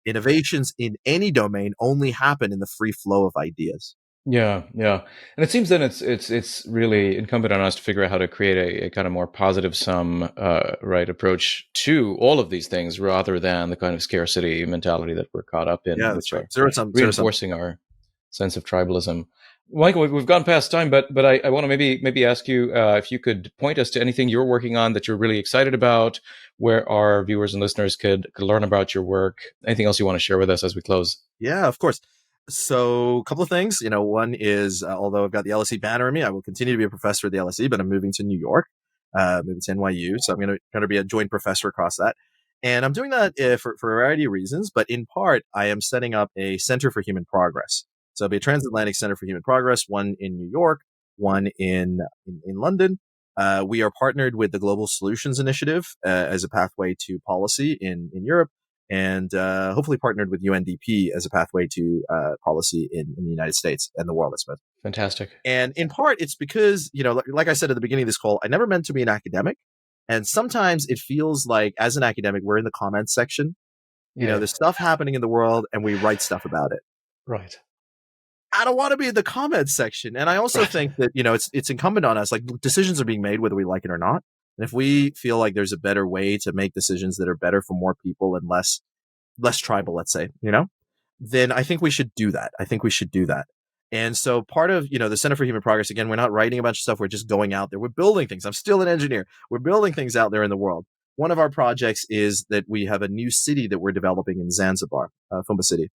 innovations in any domain only happen in the free flow of ideas. Yeah, and it seems then it's really incumbent on us to figure out how to create a kind of more positive sum right approach to all of these things, rather than the kind of scarcity mentality that we're caught up in, which are reinforcing our sense of tribalism. Michael, we've gone past time, but I want to maybe ask you if you could point us to anything you're working on that you're really excited about, where our viewers and listeners could learn about your work. Anything else you want to share with us as we close? Yeah, of course. So a couple of things, one is, although I've got the LSE banner in me, I will continue to be a professor at the LSE, but I'm moving to New York, moving to NYU. So I'm going to be a joint professor across that. And I'm doing that for a variety of reasons, but in part, I am setting up a Center for Human Progress. So it'll be a transatlantic Center for Human Progress, one in New York, one in London. We are partnered with the Global Solutions Initiative as a pathway to policy in Europe. And hopefully partnered with UNDP as a pathway to policy in the United States and the world, I suppose. Fantastic. And in part, it's because, like I said at the beginning of this call, I never meant to be an academic. And sometimes it feels like, as an academic, we're in the comments section. There's stuff happening in the world and we write stuff about it. Right. I don't want to be in the comments section. And I also think that, it's incumbent on us, like decisions are being made whether we like it or not. And if we feel like there's a better way to make decisions that are better for more people and less tribal, let's say, then I think we should do that. And so part of, the Center for Human Progress, again, we're not writing a bunch of stuff. We're just going out there. We're building things. I'm still an engineer. We're building things out there in the world. One of our projects is that we have a new city that we're developing in Zanzibar, Fumba City.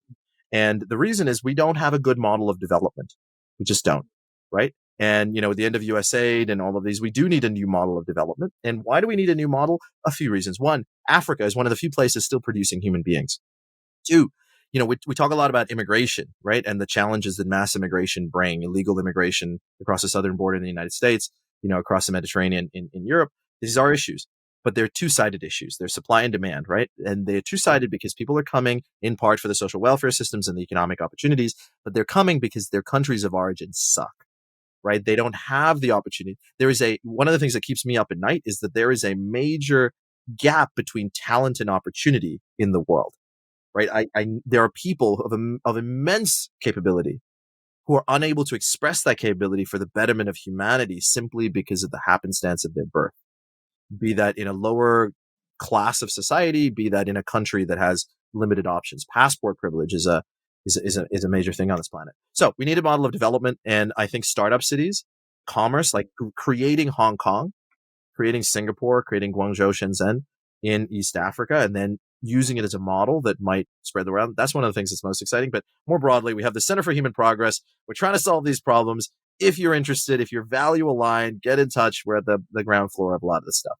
And the reason is we don't have a good model of development. We just don't, right? And, at the end of USAID and all of these, we do need a new model of development. And why do we need a new model? A few reasons. One, Africa is one of the few places still producing human beings. Two, we talk a lot about immigration, right? And the challenges that mass immigration bring, illegal immigration across the southern border in the United States, across the Mediterranean in Europe. These are issues, but they're two-sided issues. They're supply and demand, right? And they're two-sided because people are coming in part for the social welfare systems and the economic opportunities, but they're coming because their countries of origin suck. Right? They don't have the opportunity. One of the things that keeps me up at night is that there is a major gap between talent and opportunity in the world, right? There are people of immense capability who are unable to express that capability for the betterment of humanity simply because of the happenstance of their birth, be that in a lower class of society, be that in a country that has limited options. Passport privilege is a major thing on this planet. So we need a model of development, and I think startup cities, commerce, like creating Hong Kong, creating Singapore, creating Guangzhou, Shenzhen in East Africa, and then using it as a model that might spread around. That's one of the things that's most exciting. But more broadly, we have the Center for Human Progress. We're trying to solve these problems. If you're interested, if you're value aligned, get in touch. We're at the ground floor of a lot of this stuff.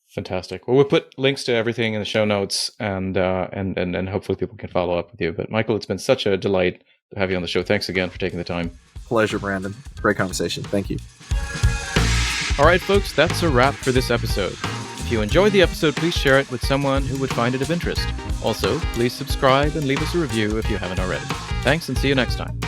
Fantastic. Well, we'll put links to everything in the show notes, and hopefully people can follow up with you. But Michael, it's been such a delight to have you on the show. Thanks again for taking the time. Pleasure, Brandon. Great conversation. Thank you. All right, folks, that's a wrap for this episode. If you enjoyed the episode, please share it with someone who would find it of interest. Also, please subscribe and leave us a review if you haven't already. Thanks, and see you next time.